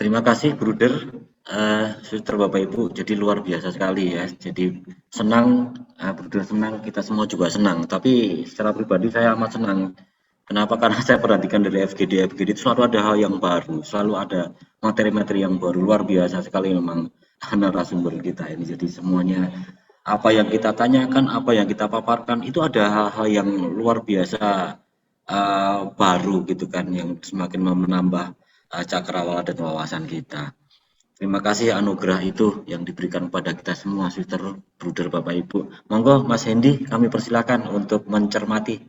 Terima kasih Bruder, Suster Bapak Ibu, jadi luar biasa sekali ya. Jadi senang, Bruder senang, kita semua juga senang. Tapi secara pribadi saya amat senang. Kenapa? Karena saya perhatikan dari FGD itu selalu ada hal yang baru, selalu ada materi-materi yang baru. Luar biasa sekali memang narasumber kita ini. Jadi semuanya apa yang kita tanyakan, apa yang kita paparkan itu ada hal-hal yang luar biasa baru gitu kan, yang semakin menambah cakrawala dan wawasan kita. Terima kasih anugerah itu yang diberikan kepada kita semua, Sister, Bruder, Bapak Ibu. Monggo Mas Hendy, kami persilakan untuk mencermati.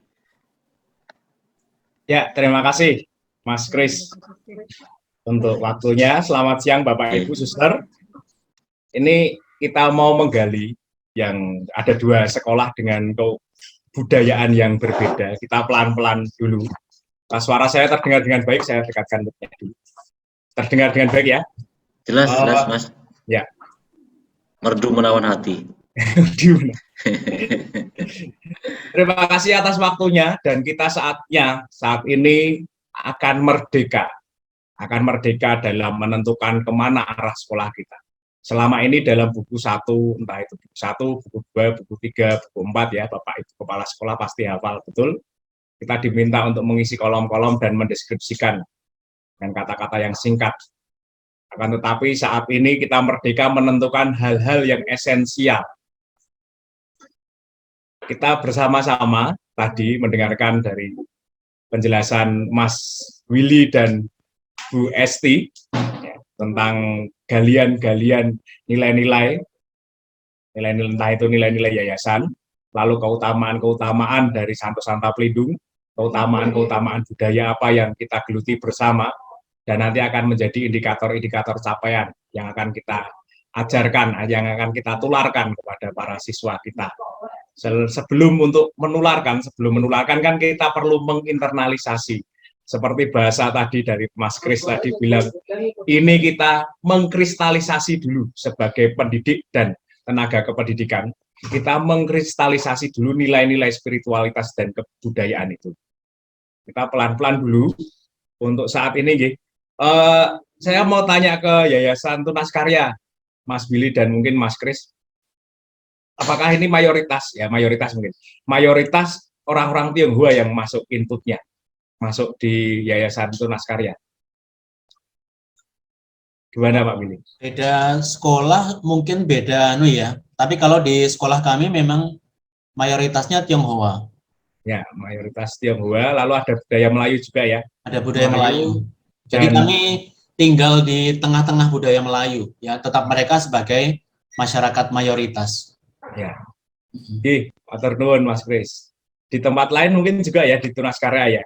Ya, terima kasih Mas Kris untuk waktunya. Selamat siang Bapak Ibu Suster. Ini kita mau menggali yang ada dua sekolah dengan kebudayaan yang berbeda. Kita pelan-pelan dulu. Suara saya terdengar dengan baik, saya dekatkan mic-nya dulu. Terdengar dengan baik ya? Jelas, jelas Mas. Ya. Merdu menawan hati. Terima kasih atas waktunya dan kita saat ini akan merdeka dalam menentukan kemana arah sekolah kita. Selama ini dalam buku 1, entah itu buku 1, buku 2, buku 3, buku 4 ya, Bapak Ibu Kepala Sekolah pasti hafal betul. Kita diminta untuk mengisi kolom-kolom dan mendeskripsikan dengan kata-kata yang singkat. Akan tetapi saat ini kita merdeka menentukan hal-hal yang esensial. Kita bersama-sama tadi mendengarkan dari penjelasan Mas Willy dan Bu Esti ya, tentang galian-galian nilai-nilai, entah itu nilai-nilai yayasan, lalu keutamaan-keutamaan dari Santa Pelindung, keutamaan-keutamaan budaya apa yang kita geluti bersama, dan nanti akan menjadi indikator-indikator capaian yang akan kita ajarkan, yang akan kita tularkan kepada para siswa kita. Sebelum menularkan kan kita perlu menginternalisasi. Seperti bahasa tadi dari Mas Kris tadi bilang, ini kita mengkristalisasi dulu sebagai pendidik dan tenaga kependidikan. Kita mengkristalisasi dulu nilai-nilai spiritualitas dan kebudayaan itu. Kita pelan-pelan dulu untuk saat ini. Saya mau tanya ke Yayasan Tunas Karya, Mas Billy dan mungkin Mas Kris. Apakah ini mayoritas orang-orang Tionghoa yang masuk inputnya, masuk di Yayasan Tunas Karya? Gimana Pak Billy? Beda sekolah mungkin beda ya, tapi kalau di sekolah kami memang mayoritasnya Tionghoa. Ya, mayoritas Tionghoa, lalu ada budaya Melayu juga ya? Ada budaya Melayu. Jadi kami tinggal di tengah-tengah budaya Melayu, ya, tetap mereka sebagai masyarakat mayoritas. Ya. Matur nuwun Mas Kris. Di tempat lain mungkin juga ya di Tunas Karya ya.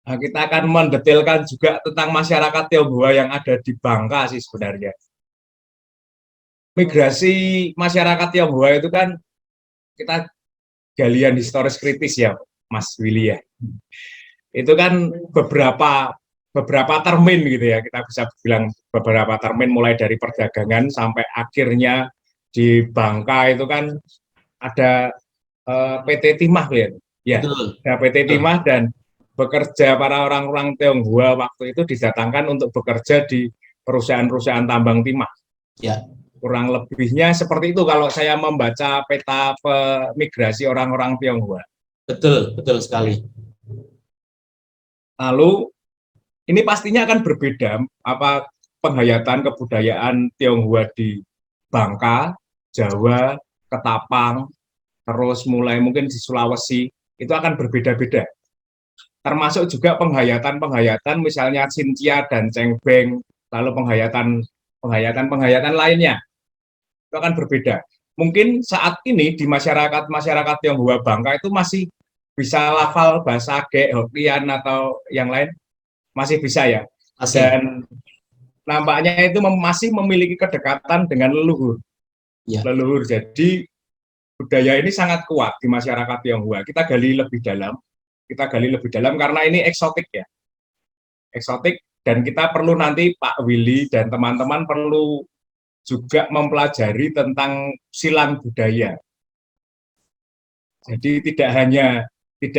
Nah, kita akan mendetailkan juga tentang masyarakat Tionghoa yang ada di Bangka sih sebenarnya. Migrasi masyarakat Tionghoa itu kan kita galian historis kritis ya, Mas Willy ya. Itu kan beberapa termin gitu ya, kita bisa bilang beberapa termin mulai dari perdagangan sampai akhirnya di Bangka itu kan ada PT Timah ya, ada PT Timah dan bekerja para orang-orang Tionghoa waktu itu didatangkan untuk bekerja di perusahaan-perusahaan tambang timah. Ya. Kurang lebihnya seperti itu kalau saya membaca peta migrasi orang-orang Tionghoa. Betul sekali. Lalu ini pastinya akan berbeda apa penghayatan kebudayaan Tionghoa di Bangka, Jawa, Ketapang, terus mulai mungkin di Sulawesi, itu akan berbeda-beda. Termasuk juga penghayatan misalnya Xinjia dan Cengbeng, lalu penghayatan lainnya. Itu akan berbeda. Mungkin saat ini di masyarakat Tionghoa Bangka itu masih bisa lafal bahasa Ge, Hokkien atau yang lain, masih bisa ya. Dan nampaknya itu masih memiliki kedekatan dengan leluhur. Ya. Leluhur. Jadi budaya ini sangat kuat di masyarakat Tionghoa. Kita gali lebih dalam karena ini eksotik ya. Eksotik, dan kita perlu nanti Pak Willy dan teman-teman perlu juga mempelajari tentang silang budaya. Jadi tidak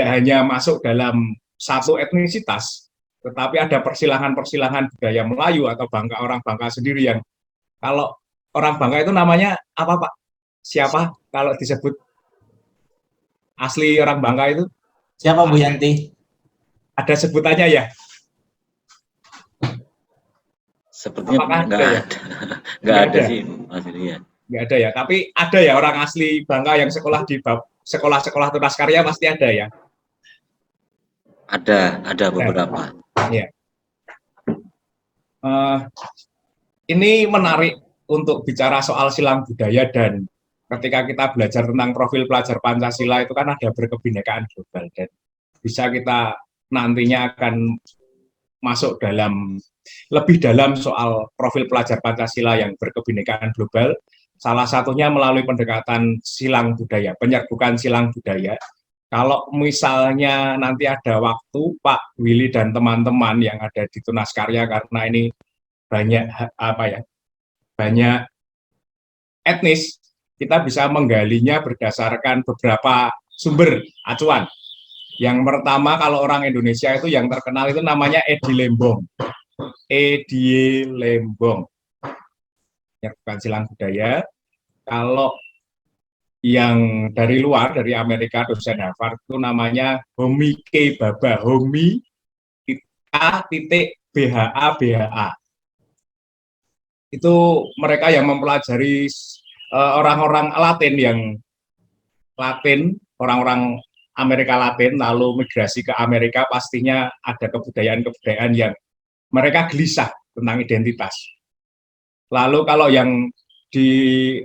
hanya masuk dalam satu etnisitas, tetapi ada persilangan-persilangan budaya Melayu atau Bangka, orang Bangka sendiri yang kalau orang Bangka itu namanya apa Pak? Siapa kalau disebut asli orang Bangka itu Siapa Bu Yanti? ada sebutannya ya? Sepertinya Apakah nggak ada ya? ada, nggak Nggak ada ada, sih Mas Willy ya. nggak ada ya. Tapi ada ya orang asli Bangka yang sekolah di sekolah-sekolah tunas karya pasti ada ya. Ada beberapa. Ya. Ini menarik untuk bicara soal silang budaya dan ketika kita belajar tentang profil pelajar Pancasila itu kan ada berkebinekaan global dan bisa kita nantinya akan masuk dalam lebih dalam soal profil pelajar Pancasila yang berkebinekaan global. Salah satunya melalui pendekatan silang budaya, penyerbukan silang budaya. Kalau misalnya nanti ada waktu, Pak Willy dan teman-teman yang ada di Tunas Karya, karena ini banyak apa ya, banyak etnis, kita bisa menggalinya berdasarkan beberapa sumber acuan. Yang pertama, kalau orang Indonesia itu yang terkenal itu namanya Edi Lembong. Edi Lembong. Bukan silang budaya. Kalau yang dari luar, dari Amerika, dosen Harvard, itu namanya Homi K. Baba. Homi A.BHA. Itu mereka yang mempelajari orang-orang Latin yang Latin, orang-orang Amerika Latin, lalu migrasi ke Amerika, pastinya ada kebudayaan-kebudayaan yang mereka gelisah tentang identitas. Lalu kalau yang di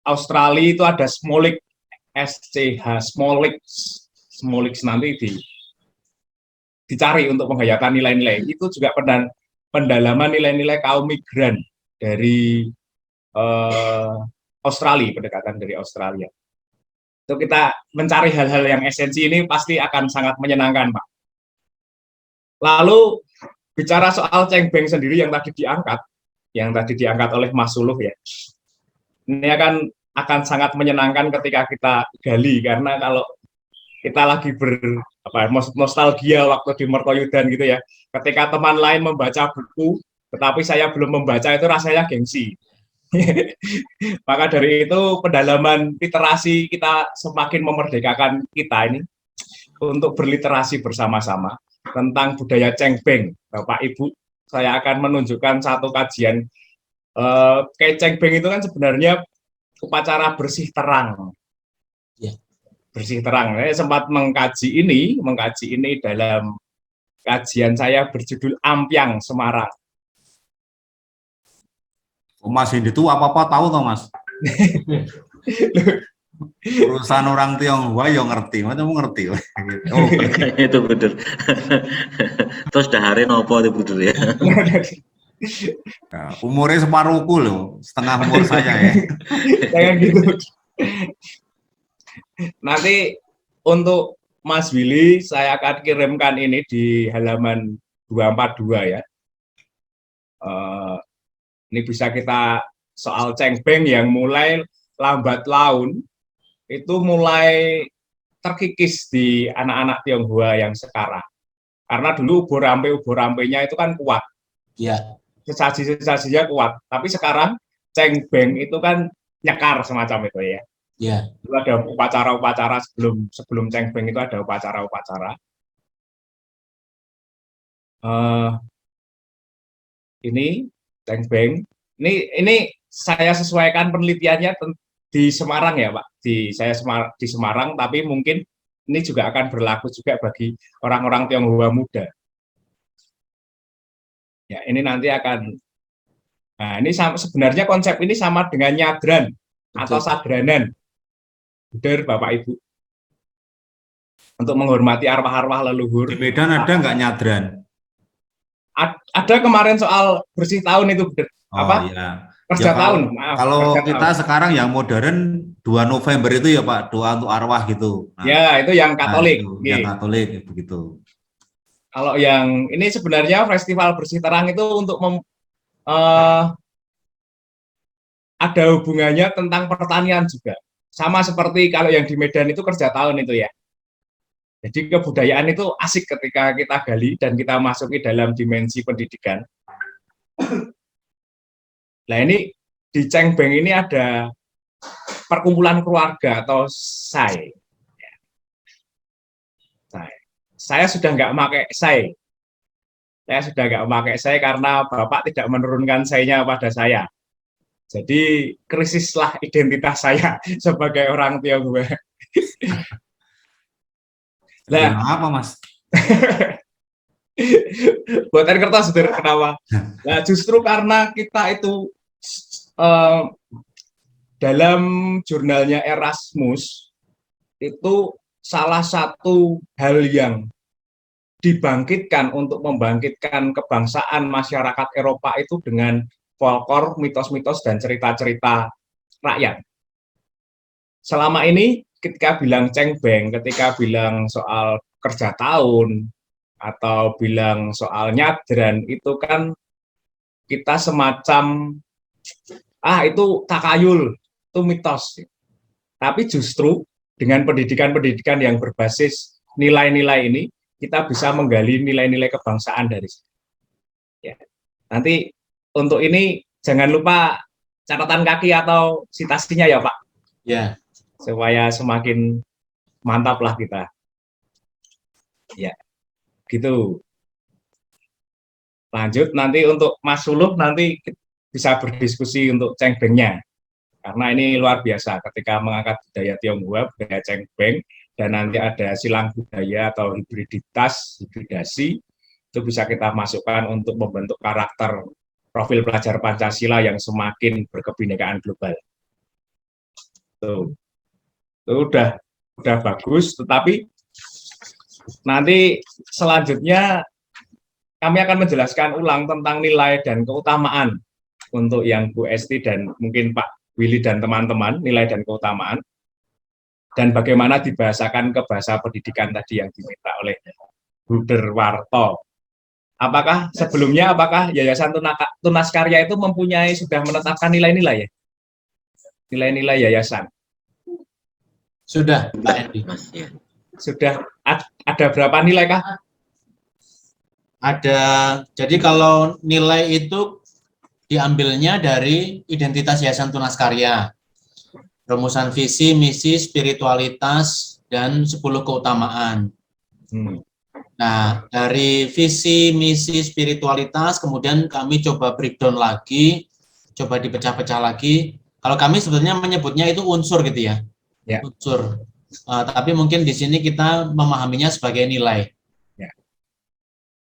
Australia itu ada Smolik, SCH, Smolik nanti dicari untuk menghayatkan nilai-nilai. Itu juga pendalaman nilai-nilai kaum migran dari Australia, pendekatan dari Australia. Itu kita mencari hal-hal yang esensi ini pasti akan sangat menyenangkan, Pak. Lalu bicara soal cengbeng sendiri yang tadi diangkat oleh Mas Suluh ya. Ini akan sangat menyenangkan ketika kita gali, karena kalau kita lagi nostalgia waktu di Mertoyudan gitu ya, ketika teman lain membaca buku tetapi saya belum membaca, itu rasanya gengsi. Maka dari itu pendalaman literasi kita semakin memerdekakan kita ini untuk berliterasi bersama-sama tentang budaya cengbeng. Bapak Ibu, saya akan menunjukkan satu kajian. Kayak cengbeng itu kan sebenarnya upacara bersih terang. Ya. Bersih terang. Saya sempat mengkaji ini dalam kajian saya berjudul Ampyang Semarang. Mas ini tuh apa-apa tahu toh Mas? Urusan orang Tionghoa yang ngerti, macam ngerti. Oh, itu betul. Terus dahare nopo itu betul ya. Nah, umurnya separuhku loh, setengah umur saya ya. Kayak gitu. Nanti untuk Mas Willy saya akan kirimkan ini di halaman 242 ya. Ini bisa kita soal cengbeng yang mulai lambat laun itu mulai terkikis di anak-anak Tionghoa yang sekarang. Karena dulu ubur rampenya itu kan kuat. Iya. Sesaji-sesajinya kuat. Tapi sekarang cengbeng itu kan nyekar semacam itu ya. Iya. Itu ada upacara-upacara sebelum cengbeng itu ada upacara-upacara. Ini cengbeng. Ini saya sesuaikan penelitiannya di Semarang ya, Pak. Saya di Semarang, tapi mungkin ini juga akan berlaku juga bagi orang-orang Tionghoa muda. Ya, ini nanti akan. Nah, ini sebenarnya konsep ini sama dengan nyadran atau sadranan. Benar, Bapak Ibu. Untuk menghormati arwah-arwah leluhur. Di Medan ada nggak nyadran? Ada kemarin soal bersih tahun itu, benar. Oh, apa? Ya. Kerja Ya, tahun. Kalau kita sekarang yang modern 2 November itu ya Pak, doa untuk arwah gitu. Nah, ya, itu yang Katolik. Nah, itu, yang Katolik begitu. Kalau yang ini sebenarnya festival bersih terang itu untuk ada hubungannya tentang pertanian juga. Sama seperti kalau yang di Medan itu kerja tahun itu ya. Jadi kebudayaan itu asik ketika kita gali dan kita masuki dalam dimensi pendidikan. Nah ini di Cengbeng ini ada perkumpulan keluarga atau SAI. Saya sudah nggak pakai SAI. Saya sudah nggak pakai SAI karena Bapak tidak menurunkan SAI-nya pada saya. Jadi krisislah identitas saya sebagai orang Tionghoa. Nah, apa Mas? buatan kertas kenapa? Nah, justru karena kita itu dalam jurnalnya Erasmus itu salah satu hal yang dibangkitkan untuk membangkitkan kebangsaan masyarakat Eropa itu dengan folklore, mitos-mitos, dan cerita-cerita rakyat. Selama ini ketika bilang Cengbeng, ketika bilang soal kerja tahun, atau bilang soal nyadran, itu kan kita semacam, itu takayul, itu mitos. Tapi justru dengan pendidikan-pendidikan yang berbasis nilai-nilai ini, kita bisa menggali nilai-nilai kebangsaan dari sini. Ya. Nanti untuk ini jangan lupa catatan kaki atau citasinya ya Pak. Ya. Supaya semakin mantap lah kita. Ya, gitu. Lanjut nanti untuk Mas Suluh nanti bisa berdiskusi untuk Cengbengnya. Karena ini luar biasa ketika mengangkat budaya Tionghoa, budaya Cengbeng, dan nanti ada silang budaya atau hibridasi, itu bisa kita masukkan untuk membentuk karakter profil pelajar Pancasila yang semakin berkebinekaan global. Tuh. Itu udah bagus, tetapi nanti selanjutnya kami akan menjelaskan ulang tentang nilai dan keutamaan untuk yang Bu Esti dan mungkin Pak Willy dan teman-teman, nilai dan keutamaan, dan bagaimana dibahasakan ke bahasa pendidikan tadi yang diminta oleh Bu Derwarto. Apakah sebelumnya, Yayasan Tunas Karya itu sudah menetapkan nilai-nilai ya? Nilai-nilai yayasan? Sudah, Pak Endi. Sudah ada berapa nilai kah? Ada, jadi kalau nilai itu diambilnya dari identitas Yayasan Tunas Karya. Rumusan visi, misi, spiritualitas, dan 10 keutamaan. Nah, dari visi, misi, spiritualitas, kemudian kami coba breakdown lagi, coba dipecah-pecah lagi. Kalau kami sebenarnya menyebutnya itu unsur gitu ya. Ya. Unsur. Tapi mungkin di sini kita memahaminya sebagai nilai. Ya.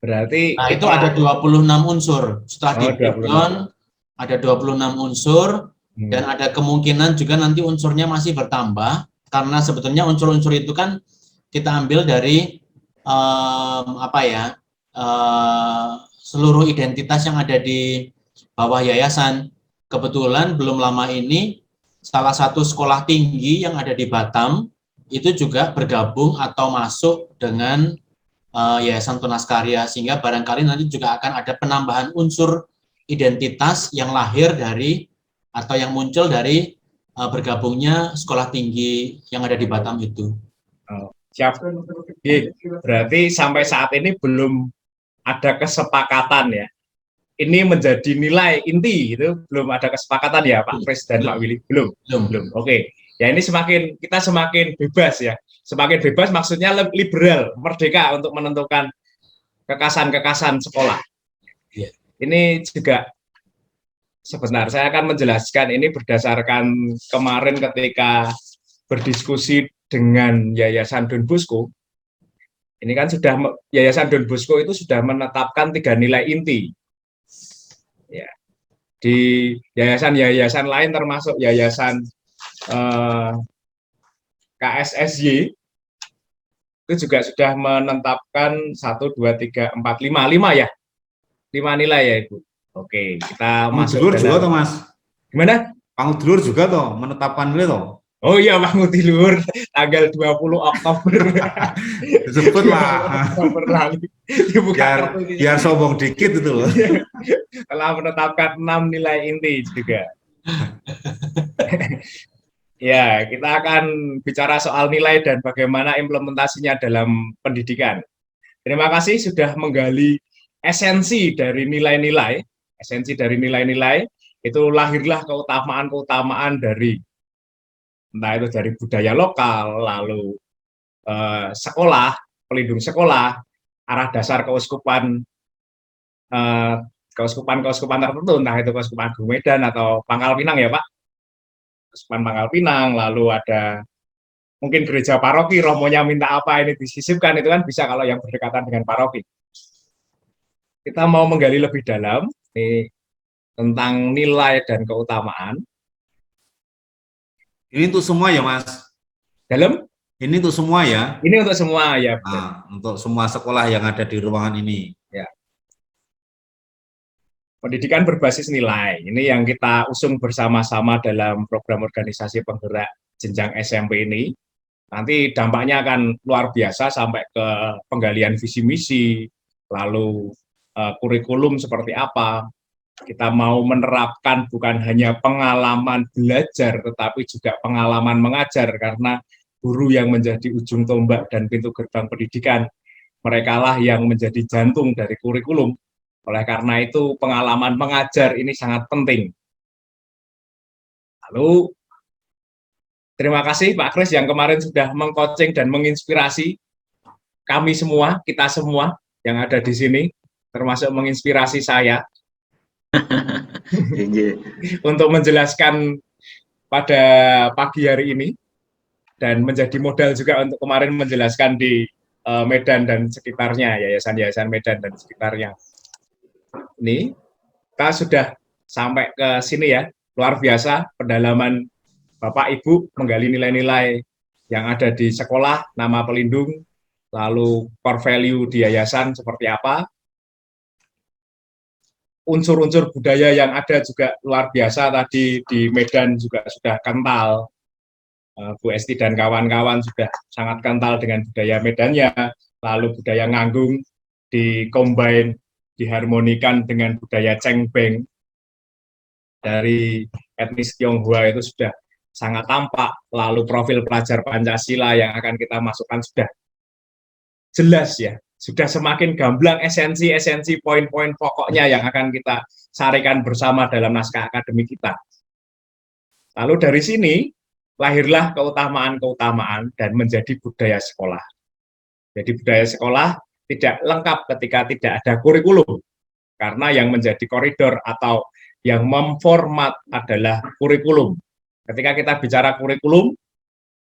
Berarti itu ada 26 unsur. Setelah di breakdown ada 26 unsur dan ada kemungkinan juga nanti unsurnya masih bertambah karena sebetulnya unsur-unsur itu kan kita ambil dari seluruh identitas yang ada di bawah yayasan. Kebetulan belum lama ini salah satu sekolah tinggi yang ada di Batam itu juga bergabung atau masuk dengan Yayasan Tunas Karya, sehingga barangkali nanti juga akan ada penambahan unsur identitas yang lahir dari atau yang muncul dari bergabungnya sekolah tinggi yang ada di Batam itu. Siap. Berarti sampai saat ini belum ada kesepakatan ya. Ini menjadi nilai inti, itu belum ada kesepakatan ya Pak Pres dan Pak Willy? Belum. Oke. Ya ini kita semakin bebas ya. Semakin bebas maksudnya liberal, merdeka untuk menentukan kekasan-kekasan sekolah. Ini juga sebentar, saya akan menjelaskan ini berdasarkan kemarin ketika berdiskusi dengan Yayasan Don Bosco. Ini kan Yayasan Don Bosco itu sudah menetapkan 3 nilai inti. Ya. Di yayasan lain termasuk Yayasan KSSY itu juga sudah menetapkan 1, 2, 3, 4, 5 ya. 5 nilai ya Ibu. Oke, kita masuk juga toh Mas. Gimana? Pangudulur juga toh menetapkan nilai toh. Oh iya, Pangudulur tanggal 20 Oktober. Disebut lah. Biar sombong dikit itu loh. Telah menetapkan 6 nilai inti juga. Ya, kita akan bicara soal nilai dan bagaimana implementasinya dalam pendidikan. Terima kasih sudah menggali esensi dari nilai-nilai, itu lahirlah keutamaan-keutamaan dari, entah itu dari budaya lokal, lalu sekolah, pelindung sekolah, arah dasar keuskupan, eh, keuskupan tertentu, entah itu keuskupan Agung Medan atau Pangkal Pinang ya Pak, keuskupan Pangkal Pinang, lalu ada mungkin gereja paroki, romonya minta apa ini disisipkan, itu kan bisa kalau yang berdekatan dengan paroki. Kita mau menggali lebih dalam nih, tentang nilai dan keutamaan. Ini untuk semua ya, Mas? Dalam? Ini untuk semua ya? Ini untuk semua ya. Nah, untuk semua sekolah yang ada di ruangan ini. Ya. Pendidikan berbasis nilai. Ini yang kita usung bersama-sama dalam program organisasi penggerak jenjang SMP ini. Nanti dampaknya akan luar biasa sampai ke penggalian visi misi, lalu kurikulum seperti apa. Kita mau menerapkan bukan hanya pengalaman belajar, tetapi juga pengalaman mengajar, karena guru yang menjadi ujung tombak dan pintu gerbang pendidikan, merekalah yang menjadi jantung dari kurikulum. Oleh karena itu, pengalaman mengajar ini sangat penting. Lalu, terima kasih Pak Kris yang kemarin sudah mengcoaching dan menginspirasi kami semua, kita semua yang ada di sini, termasuk menginspirasi saya untuk menjelaskan pada pagi hari ini, dan menjadi modal juga untuk kemarin menjelaskan di Medan dan sekitarnya, yayasan-yayasan Medan dan sekitarnya. Ini kita sudah sampai ke sini ya, luar biasa pendalaman Bapak Ibu menggali nilai-nilai yang ada di sekolah, nama pelindung, lalu core value di yayasan seperti apa, unsur-unsur budaya yang ada juga luar biasa, tadi di Medan juga sudah kental, Bu Esti dan kawan-kawan sudah sangat kental dengan budaya Medannya, lalu budaya Nganggung dikombin, diharmonikan dengan budaya Cengbeng dari etnis Tionghoa itu sudah sangat tampak, lalu profil pelajar Pancasila yang akan kita masukkan sudah jelas ya, sudah semakin gamblang esensi poin-poin pokoknya yang akan kita sarikan bersama dalam naskah akademik kita. Lalu dari sini lahirlah keutamaan-keutamaan dan menjadi budaya sekolah. Jadi budaya sekolah tidak lengkap ketika tidak ada kurikulum, karena yang menjadi koridor atau yang memformat adalah kurikulum. Ketika kita bicara kurikulum,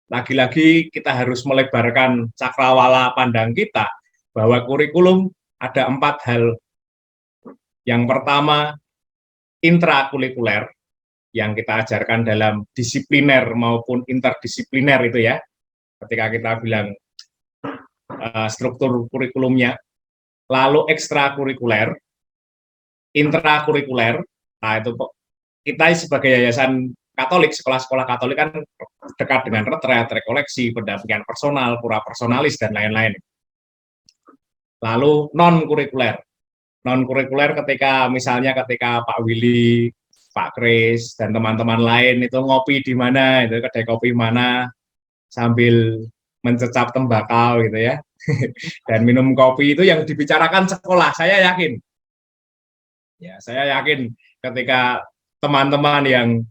lagi-lagi kita harus melebarkan cakrawala pandang kita, bahwa kurikulum ada 4 hal. Yang pertama, intrakurikuler, yang kita ajarkan dalam disipliner maupun interdisipliner itu ya, ketika kita bilang struktur kurikulumnya. Lalu ekstrakurikuler, intrakurikuler, nah itu kita sebagai yayasan Katolik, sekolah-sekolah Katolik kan dekat dengan retret, rekoleksi, pendampingan personal, pura personalis, dan lain-lain. Lalu non-kurikuler, ketika misalnya ketika Pak Willy, Pak Kris, dan teman-teman lain itu ngopi di mana, itu kedai kopi mana, sambil mencecap tembakau gitu ya, dan minum kopi, itu yang dibicarakan sekolah. Saya yakin ketika teman-teman yang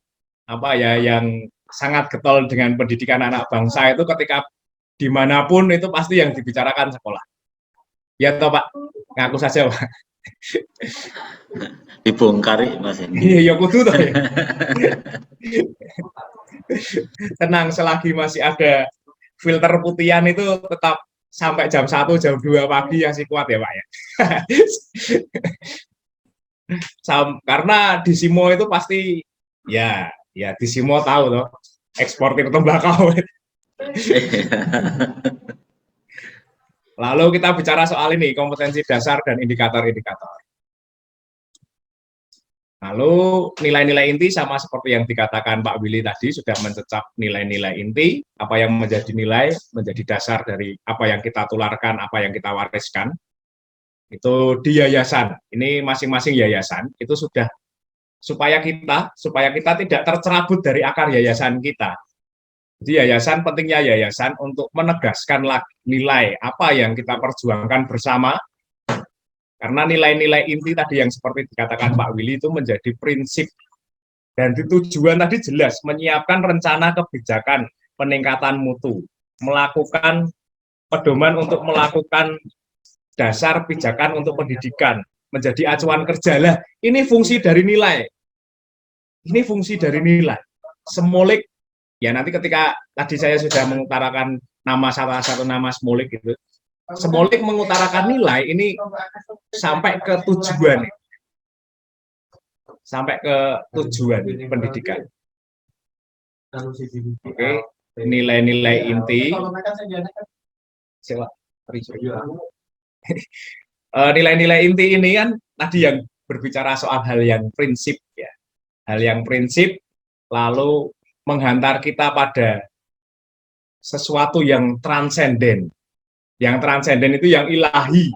yang sangat getol dengan pendidikan anak bangsa itu, ketika dimanapun itu pasti yang dibicarakan sekolah. Ya toh Pak, ngaku saja Pak. Dibongkar Mas ini. Iya, ya kudu toh ya. Tenang, selagi masih ada filter putihan itu tetap sampai jam 1, jam 2 pagi masih kuat ya Pak ya. Karena di Simo itu pasti ya di Simo tahu toh, eksportir tembakau. Lalu kita bicara soal ini, kompetensi dasar dan indikator-indikator. Lalu nilai-nilai inti sama seperti yang dikatakan Pak Willy tadi, sudah mencecap nilai-nilai inti, apa yang menjadi nilai, menjadi dasar dari apa yang kita tularkan, apa yang kita wariskan. Itu di yayasan, ini masing-masing yayasan, itu sudah supaya kita tidak tercerabut dari akar yayasan kita. Jadi yayasan, pentingnya yayasan untuk menegaskan nilai apa yang kita perjuangkan bersama, karena nilai-nilai inti tadi yang seperti dikatakan Pak Willy itu menjadi prinsip dan tujuan tadi jelas, menyiapkan rencana kebijakan peningkatan mutu, melakukan pedoman untuk melakukan dasar pijakan untuk pendidikan, menjadi acuan kerja. Lah, ini fungsi dari nilai. Ini fungsi dari nilai. Semolik, ya nanti ketika tadi saya sudah mengutarakan nama salah satu nama Semolik itu, Semolik mengutarakan nilai ini sampai ke tujuan. Sampai ke tujuan pendidikan. Oke, nilai-nilai inti. Nilai-nilai inti ini kan tadi yang berbicara soal hal yang prinsip ya. Hal yang prinsip lalu menghantar kita pada sesuatu yang transenden. Yang transenden itu yang ilahi.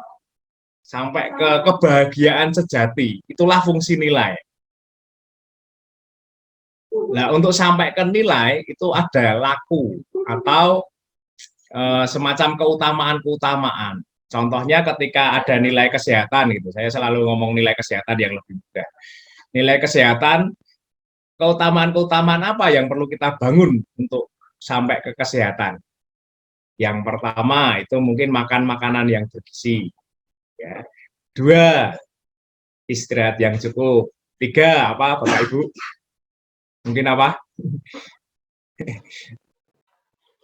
Sampai ke kebahagiaan sejati. Itulah fungsi nilai. Nah, untuk sampai ke nilai itu ada laku atau semacam keutamaan-keutamaan. Contohnya ketika ada nilai kesehatan gitu. Saya selalu ngomong nilai kesehatan yang lebih mudah. Nilai kesehatan, keutamaan-keutamaan apa yang perlu kita bangun untuk sampai ke kesehatan? Yang pertama itu mungkin makan makanan yang bergizi. Ya. 2, istirahat yang cukup. 3, apa Bapak Ibu? Mungkin apa?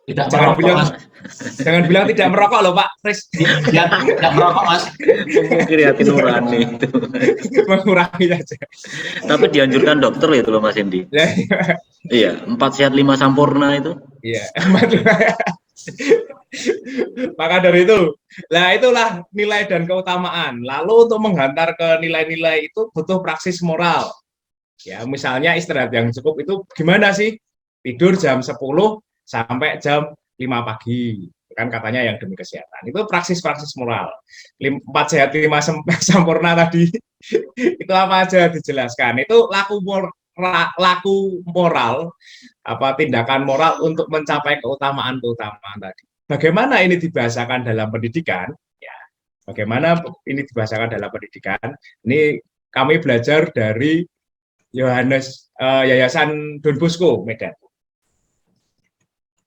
Tidak Jangan merokok, bilang, Mas. jangan bilang tidak merokok loh Pak Kris. Dia tidak merokok, Mas. Mungkin hati nurani itu. Mengurangi aja. Tapi dianjurkan dokter itu loh Mas Hendy. Iya, 4 sehat 5 sempurna itu. Iya. Maka dari itu, nah itulah nilai dan keutamaan. Lalu untuk menghantar ke nilai-nilai itu butuh praksis moral. Ya, misalnya istirahat yang cukup itu gimana sih? Tidur jam 10 sampai jam 5 pagi. Kan katanya yang demi kesehatan. Itu praksis-praksis moral. 4 sehat 5 sempurna tadi. Itu apa aja dijelaskan. Itu laku moral, apa tindakan moral untuk mencapai keutamaan-keutamaan tadi. Bagaimana ini dibahasakan dalam pendidikan? Ya, bagaimana ini dibahasakan dalam pendidikan? Ini kami belajar dari Yayasan Don Bosco Medan.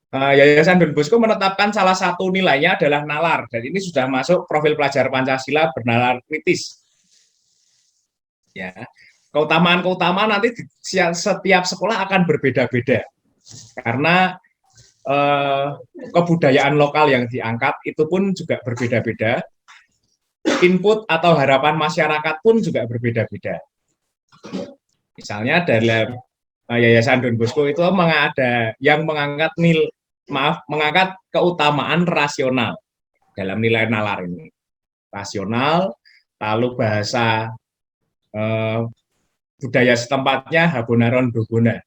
Yayasan Don Bosco menetapkan salah satu nilainya adalah nalar, dan ini sudah masuk profil pelajar Pancasila bernalar kritis. Ya, keutamaan-keutamaan nanti setiap sekolah akan berbeda-beda karena kebudayaan lokal yang diangkat itu pun juga berbeda-beda. Input atau harapan masyarakat pun juga berbeda-beda. Misalnya dalam Yayasan Don Bosco itu ada yang mengangkat keutamaan rasional dalam nilai nalar ini. Rasional, lalu bahasa budaya setempatnya Habonaron Dogona.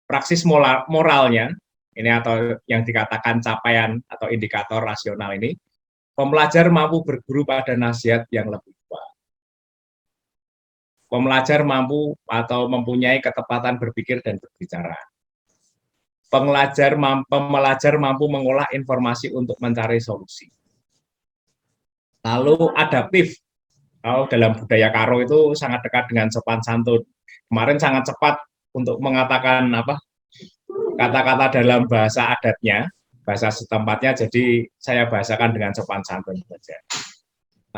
Praksis moralnya ini atau yang dikatakan capaian atau indikator rasional ini, pembelajar mampu berguru pada nasihat yang lebih kuat. Pembelajar mampu atau mempunyai ketepatan berpikir dan berbicara. Pembelajar mampu mengolah informasi untuk mencari solusi. Lalu adaptif. Dalam budaya Karo itu sangat dekat dengan sopan santun. Kemarin sangat cepat untuk mengatakan kata-kata dalam bahasa adatnya, bahasa setempatnya, jadi saya bahasakan dengan sopan santun saja.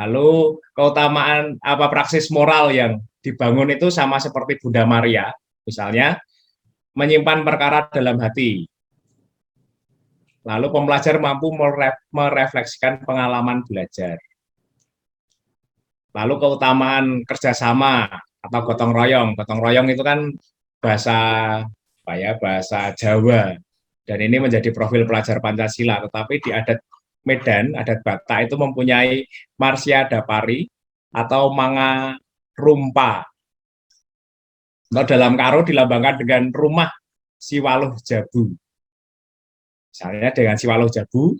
Lalu keutamaan praksis moral yang dibangun itu sama seperti Bunda Maria, misalnya menyimpan perkara dalam hati. Lalu pembelajar mampu merefleksikan pengalaman belajar. Lalu keutamaan kerjasama atau gotong royong. Gotong royong itu kan bahasa Jawa, dan ini menjadi profil pelajar Pancasila. Tetapi di adat Medan, adat Batak itu mempunyai Marsya Dapari atau Manga Rumpa. Kalau dalam Karo dilambangkan dengan rumah Siwaluh Jabu. Misalnya dengan Siwaluh Jabu,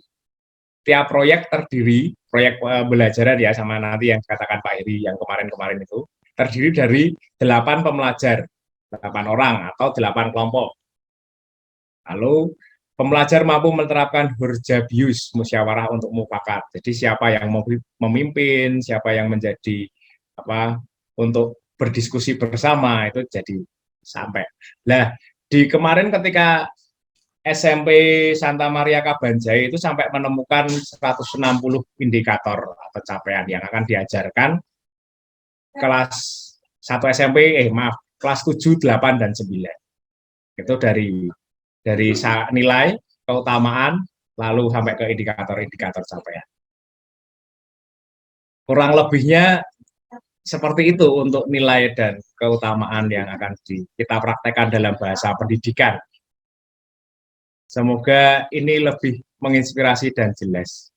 tiap proyek terdiri, proyek pembelajaran ya sama nanti yang dikatakan Pak Heri yang kemarin-kemarin itu, terdiri dari 8 pembelajar, 8 orang atau 8 kelompok. Lalu pembelajar mampu menerapkan hurjabius, musyawarah untuk mufakat. Jadi siapa yang mau memimpin, siapa yang menjadi apa untuk berdiskusi bersama itu jadi sampai. Nah, di kemarin ketika SMP Santa Maria Kabanjai itu sampai menemukan 160 indikator atau capaian yang akan diajarkan kelas 1 SMP, kelas 7, 8, dan 9. Itu dari nilai, keutamaan, lalu sampai ke indikator-indikator capaian. Kurang lebihnya seperti itu untuk nilai dan keutamaan yang akan kita praktekkan dalam bahasa pendidikan. Semoga ini lebih menginspirasi dan jelas.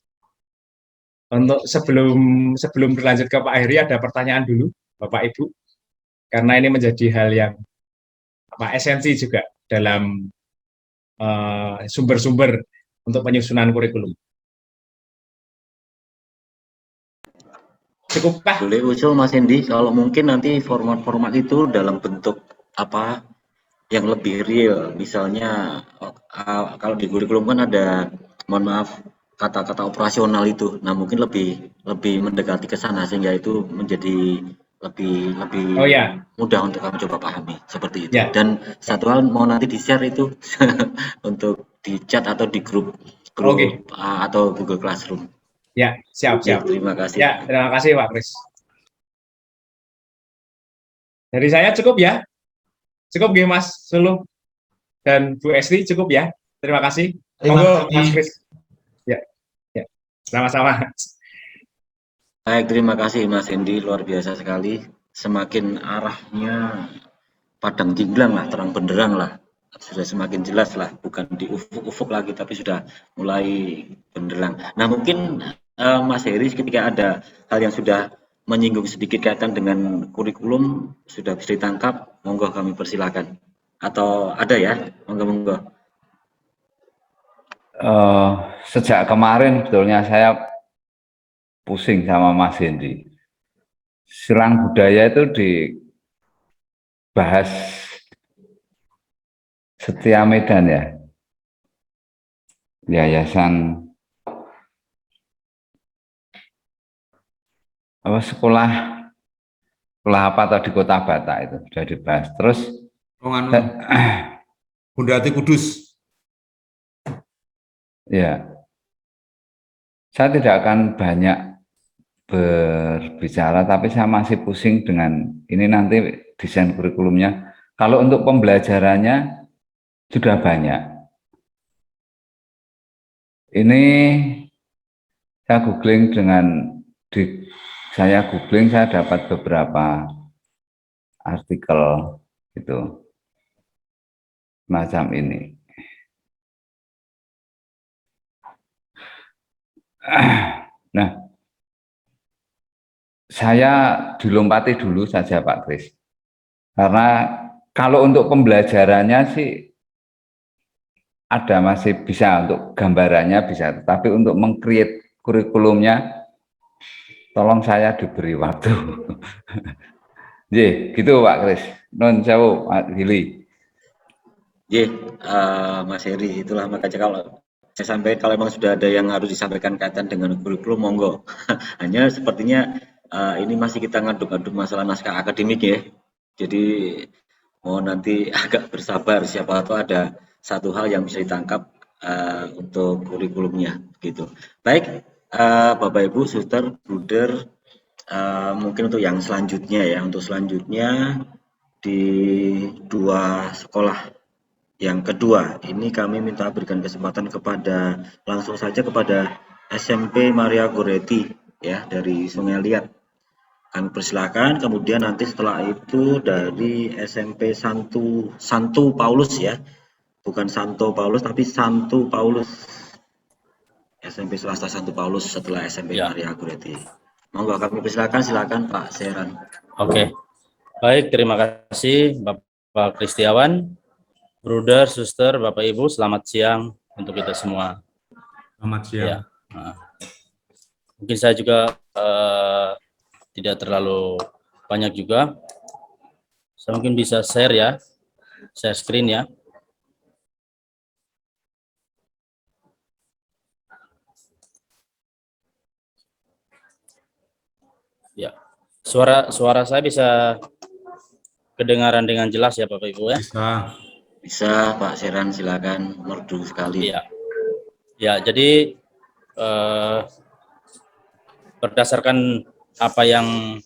Untuk sebelum berlanjut ke Pak Heri, ada pertanyaan dulu, Bapak Ibu, karena ini menjadi hal yang esensi juga dalam sumber-sumber untuk penyusunan kurikulum. Cukupkah? Boleh usul Mas Hendy, kalau mungkin nanti format-format itu dalam bentuk apa yang lebih real, misalnya kalau di kurikulum kan ada, mohon maaf, kata-kata operasional itu. Nah, mungkin lebih mendekati ke sana sehingga itu menjadi lebih mudah untuk kami coba pahami seperti itu. Ya. Dan satu hal mau nanti di-share itu untuk di chat atau di grup atau Google Classroom. Ya, siap. Terima kasih. Ya, terima kasih Pak Kris. Dari saya cukup ya. Cukup ya Mas Suluh dan Bu Esti, cukup ya. Terima kasih. Monggo Mas Kris. Ya. Sama-sama. Baik, terima kasih Mas Hendy, luar biasa sekali. Semakin arahnya padang tinglang lah, terang benderang lah. Sudah semakin jelas lah, bukan di ufuk-ufuk lagi, tapi sudah mulai benderang. Nah, mungkin Mas Heri ketika ada hal yang sudah menyinggung sedikit kaitan dengan kurikulum, sudah bisa ditangkap, monggo kami persilakan. Atau ada ya, monggo. Sejak kemarin sebetulnya saya pusing sama Mas Hendy. Silang budaya itu dibahas Setia Medan ya, yayasan sekolah apa atau di Kota Batak itu sudah dibahas. Terus Bunda Ati Kudus. Ya, saya tidak akan banyak berbicara, tapi saya masih pusing dengan ini nanti desain kurikulumnya. Kalau untuk pembelajarannya sudah banyak. Ini saya googling saya dapat beberapa artikel itu macam ini. Nah, saya dilompati dulu saja Pak Kris. Karena kalau untuk pembelajarannya sih ada, masih bisa, untuk gambarannya bisa, tapi untuk meng-create kurikulumnya tolong saya diberi waktu. Jadi gitu Pak Kris. Non sewu Pak Gili. Mas Heri, itulah makanya kalau saya sampaikan, kalau memang sudah ada yang harus disampaikan kaitan dengan kurikulum, monggo. Hanya sepertinya ini masih kita ngaduk-aduk masalah naskah akademik ya. Jadi mohon nanti agak bersabar, siapa tahu ada satu hal yang bisa ditangkap untuk kurikulumnya gitu. Baik, Bapak Ibu, Suster, Bruder, mungkin untuk yang selanjutnya ya, di dua sekolah yang kedua, ini kami minta berikan kesempatan langsung saja kepada SMP Maria Goretti ya, dari Sungai Liat. Kami persilakan, kemudian nanti setelah itu dari SMP Santo Paulus ya, bukan Santo Paulus tapi Santo Paulus, SMP swasta Santo Paulus setelah SMP Maria Goretti. Monggo kami persilakan, silakan Pak Seran. Oke, baik, terima kasih Bapak Kristiawan, Bruder, Suster, Bapak Ibu, selamat siang untuk kita semua. Selamat siang. Ya, mungkin saya juga tidak terlalu banyak juga. Saya mungkin bisa share ya, share screen ya. Suara saya bisa kedengaran dengan jelas ya Bapak Ibu ya? Bisa. Bisa Pak Seran, silakan, merdu sekali. Iya. Ya, jadi berdasarkan apa yang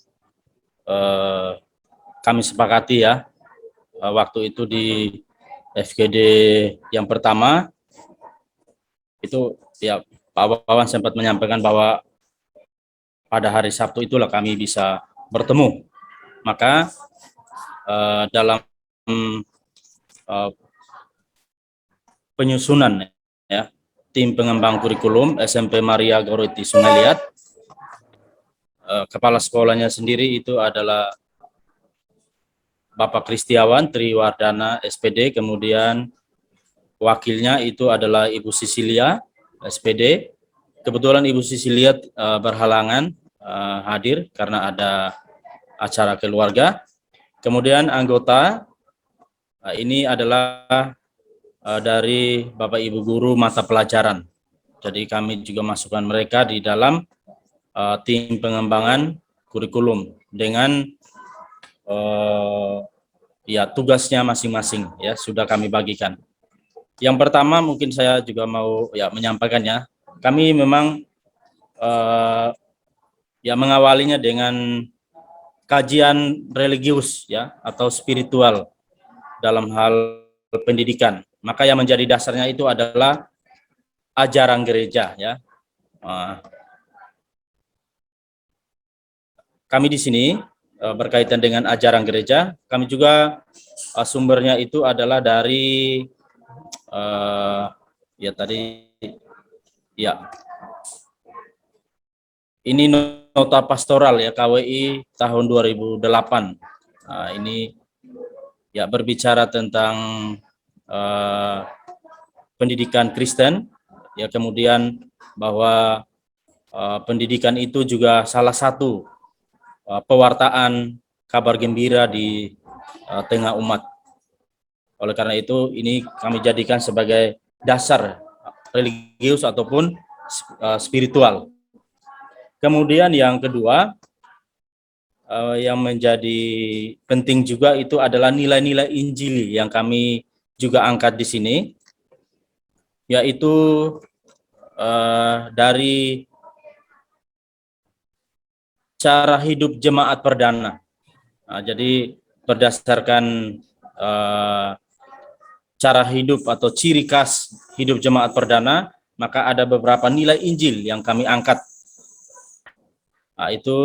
kami sepakati ya, waktu itu di FGD yang pertama, itu ya Pak Wawan sempat menyampaikan bahwa pada hari Sabtu itulah kami bisa bertemu. Maka dalam penyusunan ya tim pengembang kurikulum SMP Maria Goriti Sungai Liat, kepala sekolahnya sendiri itu adalah Bapak Kristiawan Triwardana SPD, kemudian wakilnya itu adalah Ibu Sisilia SPD. Kebetulan Ibu Sisilia berhalangan hadir karena ada acara keluarga. Kemudian anggota ini adalah dari Bapak Ibu guru mata pelajaran. Jadi kami juga masukkan mereka di dalam tim pengembangan kurikulum dengan ya tugasnya masing-masing ya sudah kami bagikan. Yang pertama mungkin saya juga mau ya menyampaikannya. Kami memang ya mengawalinya dengan kajian religius ya atau spiritual dalam hal pendidikan. Maka yang menjadi dasarnya itu adalah ajaran gereja ya. Kami di sini berkaitan dengan ajaran gereja, kami juga sumbernya itu adalah dari ya tadi ya ini nota pastoral ya KWI tahun 2008. Nah, ini ya berbicara tentang pendidikan Kristen ya, kemudian bahwa pendidikan itu juga salah satu pewartaan kabar gembira di tengah umat. Oleh karena itu ini kami jadikan sebagai dasar religius ataupun spiritual. Kemudian yang kedua yang menjadi penting juga itu adalah nilai-nilai Injili yang kami juga angkat di sini, yaitu dari cara hidup jemaat perdana. Nah, jadi berdasarkan cara hidup atau ciri khas hidup jemaat perdana, maka ada beberapa nilai Injil yang kami angkat. Nah, itu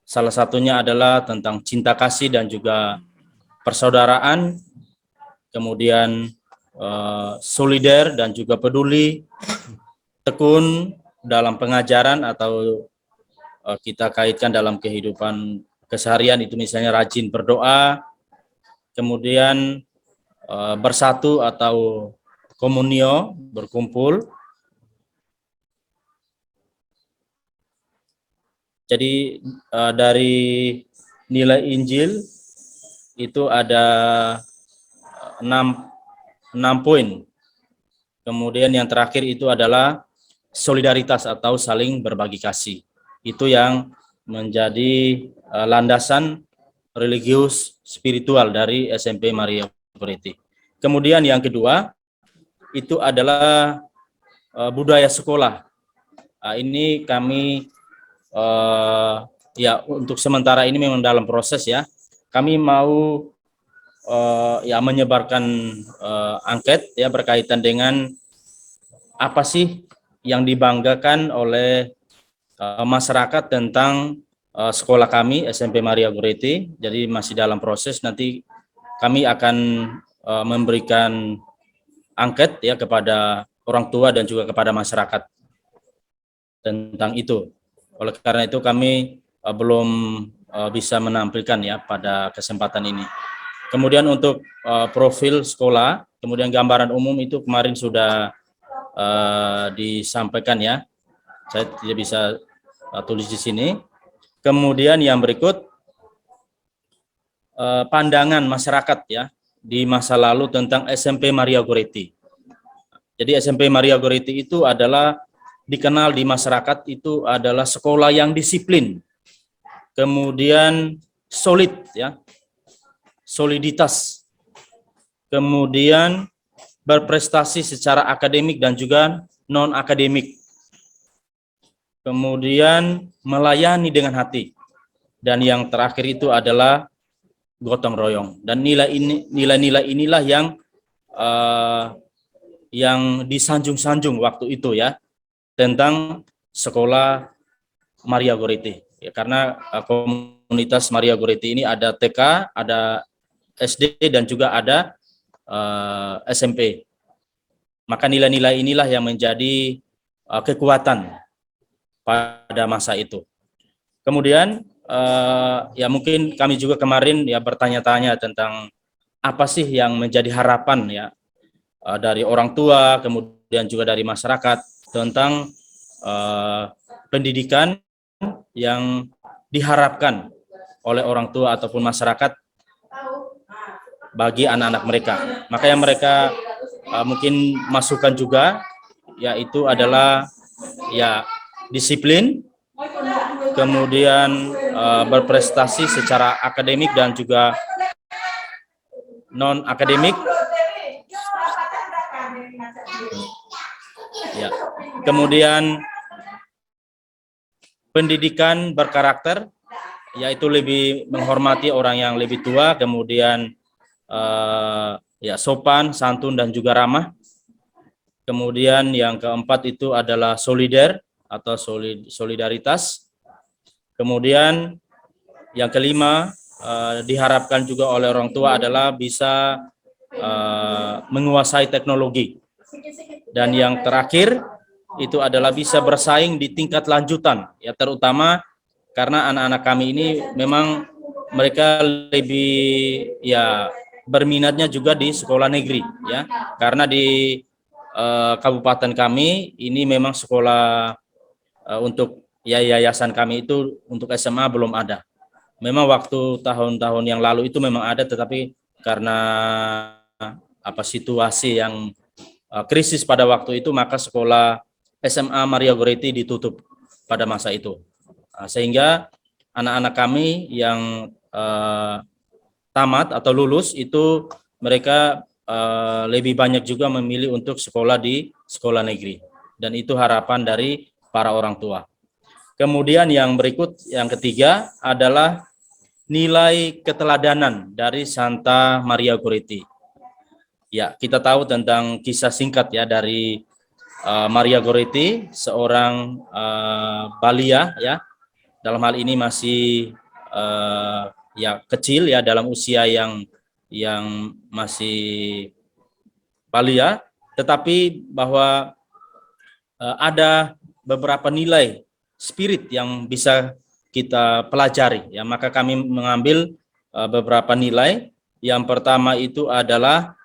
salah satunya adalah tentang cinta kasih dan juga persaudaraan, kemudian solider dan juga peduli, tekun dalam pengajaran atau kita kaitkan dalam kehidupan keseharian itu misalnya rajin berdoa, kemudian bersatu atau komunio, berkumpul. Jadi dari nilai Injil itu ada 6 poin. Kemudian yang terakhir itu adalah solidaritas atau saling berbagi kasih. Itu yang menjadi landasan religius spiritual dari SMP Maria Goriti. Kemudian yang kedua itu adalah budaya sekolah. Ini kami ya untuk sementara ini memang dalam proses ya. Kami mau ya menyebarkan angket ya berkaitan dengan apa sih yang dibanggakan oleh masyarakat tentang sekolah kami SMP Maria Goriti. Jadi masih dalam proses, nanti kami akan memberikan angket ya kepada orang tua dan juga kepada masyarakat tentang itu. Oleh karena itu kami belum bisa menampilkan ya pada kesempatan ini. Kemudian untuk profil sekolah, kemudian gambaran umum itu kemarin sudah disampaikan ya. Saya tidak bisa tulis di sini. Kemudian yang berikut pandangan masyarakat ya di masa lalu tentang SMP Maria Goriti. Jadi SMP Maria Goriti itu adalah dikenal di masyarakat itu adalah sekolah yang disiplin, kemudian solid ya, soliditas, kemudian berprestasi secara akademik dan juga non akademik, kemudian melayani dengan hati, dan yang terakhir itu adalah gotong royong. Dan nilai-nilai inilah yang disanjung-sanjung waktu itu ya, tentang sekolah Maria Goretti ya, karena komunitas Maria Goretti ini ada TK, ada SD, dan juga ada SMP. Maka nilai-nilai inilah yang menjadi kekuatan pada masa itu. Kemudian ya mungkin kami juga kemarin ya bertanya-tanya tentang apa sih yang menjadi harapan ya dari orang tua, kemudian juga dari masyarakat tentang pendidikan yang diharapkan oleh orang tua ataupun masyarakat bagi anak-anak mereka. Maka yang mereka mungkin masukkan juga yaitu adalah ya disiplin, kemudian berprestasi secara akademik dan juga non akademik ya, kemudian pendidikan berkarakter, yaitu lebih menghormati orang yang lebih tua, kemudian ya sopan, santun, dan juga ramah. Kemudian yang keempat itu adalah solider atau solidaritas. Kemudian yang kelima diharapkan juga oleh orang tua adalah bisa menguasai teknologi. Dan yang terakhir itu adalah bisa bersaing di tingkat lanjutan, ya terutama karena anak-anak kami ini memang mereka lebih ya berminatnya juga di sekolah negeri ya, karena di kabupaten kami ini memang sekolah untuk ya yayasan kami itu untuk SMA belum ada. Memang waktu tahun-tahun yang lalu itu memang ada, tetapi karena situasi yang krisis pada waktu itu, maka sekolah SMA Maria Goretti ditutup pada masa itu. Sehingga anak-anak kami yang tamat atau lulus itu mereka lebih banyak juga memilih untuk sekolah di sekolah negeri, dan itu harapan dari para orang tua. Kemudian yang berikut, yang ketiga adalah nilai keteladanan dari Santa Maria Goretti. Ya, kita tahu tentang kisah singkat ya dari Maria Goretti, seorang balia ya, dalam hal ini masih ya kecil ya, dalam usia yang masih balia, tetapi bahwa ada beberapa nilai spirit yang bisa kita pelajari ya, maka kami mengambil beberapa nilai. Yang pertama itu adalah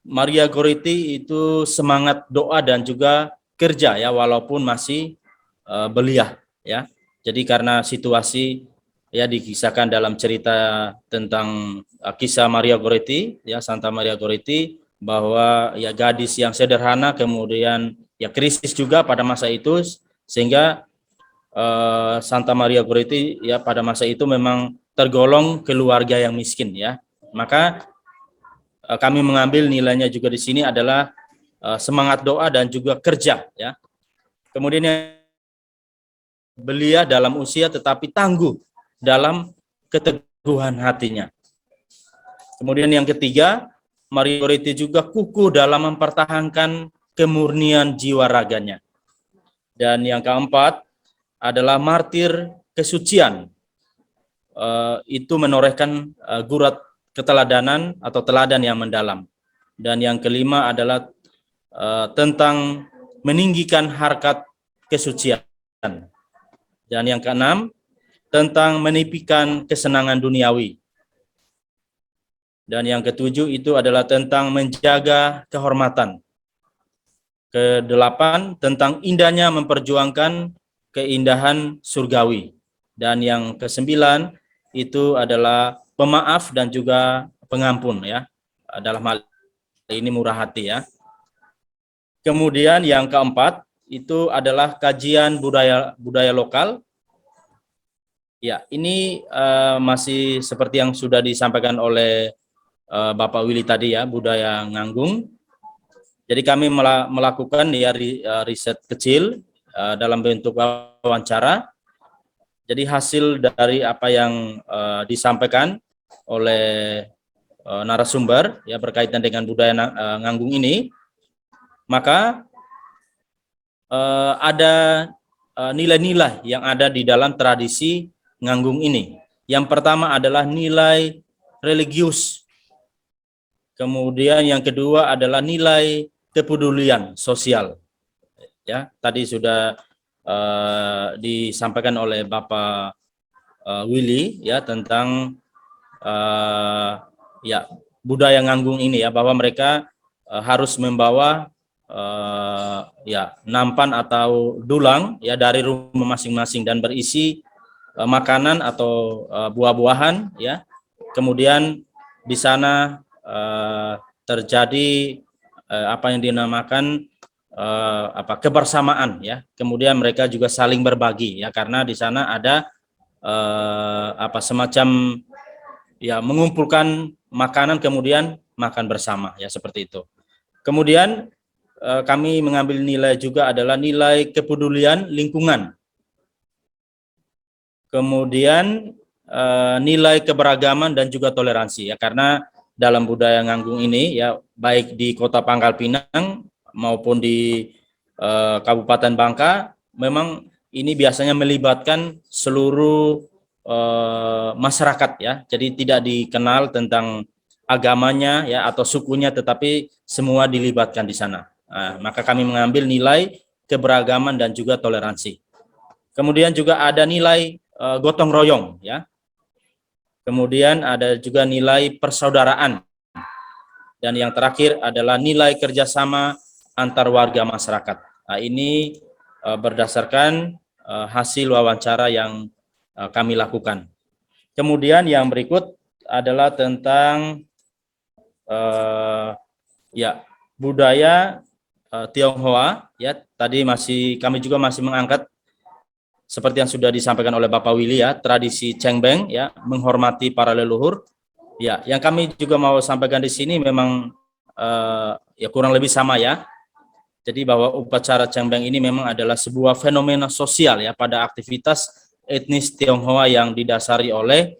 Maria Goretti itu semangat doa dan juga kerja ya, walaupun masih belia ya. Jadi karena situasi ya dikisahkan dalam cerita tentang kisah Maria Goretti ya, Santa Maria Goretti, bahwa ya gadis yang sederhana, kemudian ya krisis juga pada masa itu, sehingga Santa Maria Goretti ya pada masa itu memang tergolong keluarga yang miskin ya. Maka kami mengambil nilainya juga di sini adalah semangat doa dan juga kerja ya. Kemudian yang belia dalam usia tetapi tangguh dalam keteguhan hatinya. Kemudian yang ketiga, Maria Goretti juga kukuh dalam mempertahankan kemurnian jiwa raganya. Dan yang keempat adalah martir kesucian. Itu menorehkan gurat keteladanan atau teladan yang mendalam. Dan yang kelima adalah tentang meninggikan harkat kesucian. Dan yang keenam tentang menipikan kesenangan duniawi. Dan yang ketujuh itu adalah tentang menjaga kehormatan. Kedelapan tentang indahnya memperjuangkan keindahan surgawi. Dan yang kesembilan itu adalah pemaaf dan juga pengampun ya. Dalam hal ini murah hati ya. Kemudian yang keempat itu adalah kajian budaya lokal. Ya, ini masih seperti yang sudah disampaikan oleh Bapak Willy tadi ya, budaya Nganggung. Jadi kami melakukan ya riset kecil dalam bentuk wawancara. Jadi hasil dari apa yang disampaikan oleh narasumber ya berkaitan dengan budaya Nganggung ini, maka ada nilai-nilai yang ada di dalam tradisi Nganggung ini. Yang pertama adalah nilai religius. Kemudian yang kedua adalah nilai kepedulian sosial. Ya, tadi sudah disampaikan oleh Bapak Willy ya tentang ya budaya Nganggung ini ya, bahwa mereka harus membawa ya nampan atau dulang ya dari rumah masing-masing dan berisi makanan atau buah-buahan ya. Kemudian di sana terjadi apa yang dinamakan kebersamaan ya. Kemudian mereka juga saling berbagi ya, karena di sana ada semacam ya mengumpulkan makanan kemudian makan bersama ya, seperti itu. Kemudian kami mengambil nilai juga adalah nilai kepedulian lingkungan. Kemudian nilai keberagaman dan juga toleransi ya, karena dalam budaya Nganggung ini ya, baik di Kota Pangkal Pinang maupun di Kabupaten Bangka, memang ini biasanya melibatkan seluruh masyarakat ya. Jadi tidak dikenal tentang agamanya ya atau sukunya, tetapi semua dilibatkan di sana. Nah, maka kami mengambil nilai keberagaman dan juga toleransi. Kemudian juga ada nilai gotong royong ya. Kemudian ada juga nilai persaudaraan. Dan yang terakhir adalah nilai kerjasama antar warga masyarakat. Nah, ini berdasarkan hasil wawancara yang kami lakukan. Kemudian yang berikut adalah tentang ya budaya Tionghoa ya. Tadi kami juga masih mengangkat seperti yang sudah disampaikan oleh Bapak Willy ya, tradisi Cengbeng ya, menghormati para leluhur. Ya, yang kami juga mau sampaikan di sini memang ya kurang lebih sama ya. Jadi bahwa upacara Cengbeng ini memang adalah sebuah fenomena sosial ya pada aktivitas etnis Tionghoa yang didasari oleh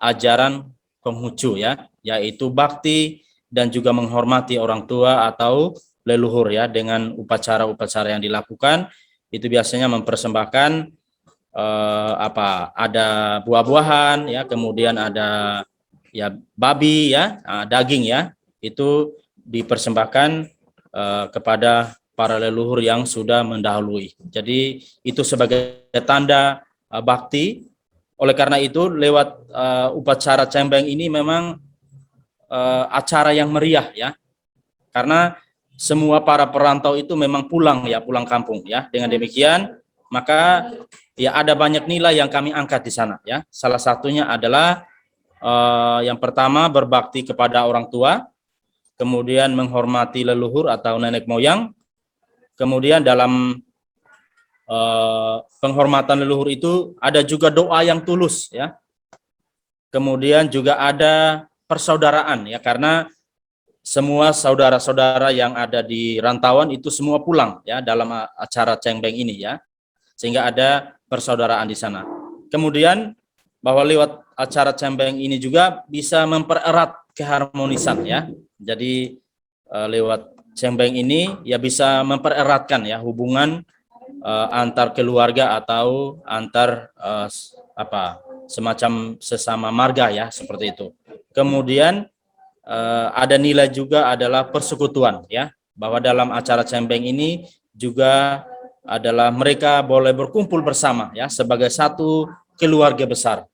ajaran Konghucu ya, yaitu bakti dan juga menghormati orang tua atau leluhur ya. Dengan upacara-upacara yang dilakukan itu biasanya mempersembahkan ada buah-buahan ya, kemudian ada ya babi ya, daging ya, itu dipersembahkan kepada para leluhur yang sudah mendahului. Jadi itu sebagai tanda bakti. Oleh karena itu lewat upacara Cengbeng ini memang acara yang meriah ya, karena semua para perantau itu memang pulang kampung ya. Dengan demikian maka ya ada banyak nilai yang kami angkat di sana ya. Salah satunya adalah yang pertama berbakti kepada orang tua, kemudian menghormati leluhur atau nenek moyang. Kemudian dalam penghormatan leluhur itu ada juga doa yang tulus ya. Kemudian juga ada persaudaraan ya, karena semua saudara-saudara yang ada di rantauan itu semua pulang ya dalam acara Cengbeng ini ya, sehingga ada persaudaraan di sana. Kemudian bahwa lewat acara Cengbeng ini juga bisa mempererat keharmonisan ya. Jadi lewat Cengbeng ini ya bisa mempereratkan ya hubungan antar keluarga atau antar semacam sesama marga ya, seperti itu. Kemudian ada nilai juga adalah persekutuan ya, bahwa dalam acara Cengbeng ini juga adalah mereka boleh berkumpul bersama ya sebagai satu keluarga besar.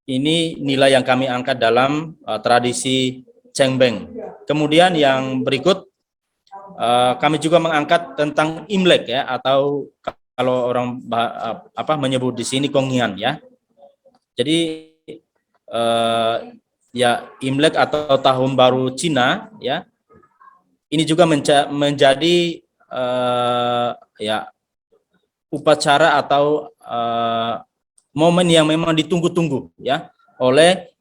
Ini nilai yang kami angkat dalam tradisi Cengbeng. Kemudian yang berikut kami juga mengangkat tentang Imlek ya, atau kalau orang menyebut di sini Kongian ya. Jadi ya Imlek atau Tahun Baru Cina ya, ini juga menjadi ya upacara atau momen yang memang ditunggu-tunggu ya oleh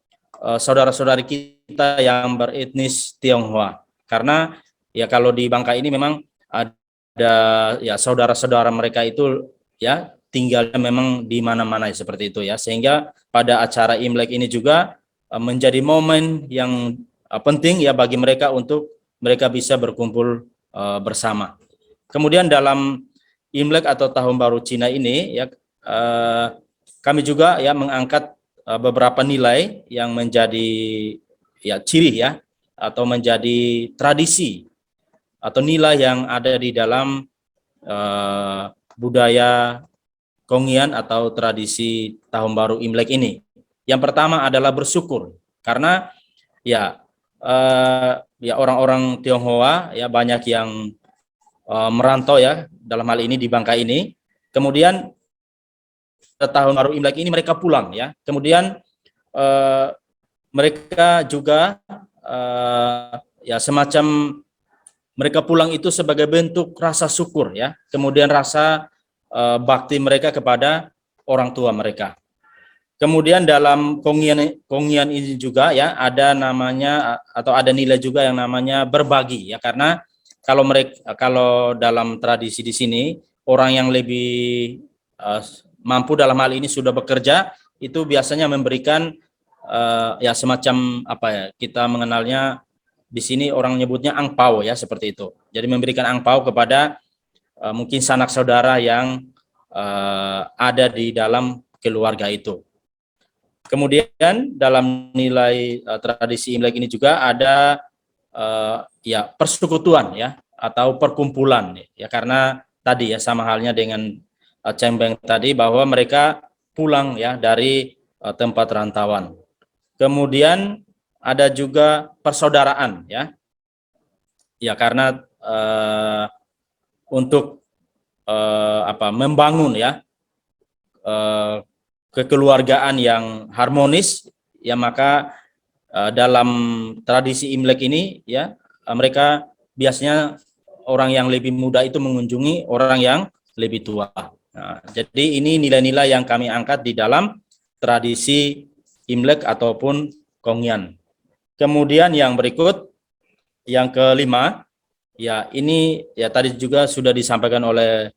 saudara-saudari kita yang beretnis Tionghoa. Karena ya kalau di Bangka ini memang ada ya saudara-saudara mereka itu ya tinggalnya memang di mana-mana seperti itu ya. Sehingga pada acara Imlek ini juga menjadi momen yang penting ya bagi mereka untuk mereka bisa berkumpul bersama. Kemudian dalam Imlek atau Tahun Baru Cina ini ya kami juga ya mengangkat beberapa nilai yang menjadi ya ciri ya atau menjadi tradisi atau nilai yang ada di dalam budaya Kongian atau tradisi Tahun Baru Imlek ini. Yang pertama adalah bersyukur karena ya orang-orang Tionghoa ya banyak yang merantau ya dalam hal ini di Bangka ini. Kemudian Tahun Baru Imlek ini mereka pulang ya. Kemudian mereka juga ya semacam mereka pulang itu sebagai bentuk rasa syukur ya. Kemudian rasa bakti mereka kepada orang tua mereka. Kemudian dalam Kongian ini juga ya ada namanya atau ada nilai juga yang namanya berbagi ya, karena kalau dalam tradisi di sini orang yang lebih mampu dalam hal ini sudah bekerja itu biasanya memberikan ya semacam apa ya, kita mengenalnya di sini orang nyebutnya angpau ya, seperti itu. Jadi memberikan angpau kepada mungkin sanak saudara yang ada di dalam keluarga itu. Kemudian dalam nilai tradisi Imlek ini juga ada ya persekutuan ya atau perkumpulan ya, karena tadi ya sama halnya dengan Cengbeng tadi bahwa mereka pulang ya dari tempat rantauan. Kemudian ada juga persaudaraan ya. Ya karena untuk membangun ya kekeluargaan yang harmonis ya, maka dalam tradisi Imlek ini ya mereka biasanya orang yang lebih muda itu mengunjungi orang yang lebih tua. Nah, jadi ini nilai-nilai yang kami angkat di dalam tradisi Imlek ataupun Kongian. Kemudian yang berikut, yang kelima, ya ini ya tadi juga sudah disampaikan oleh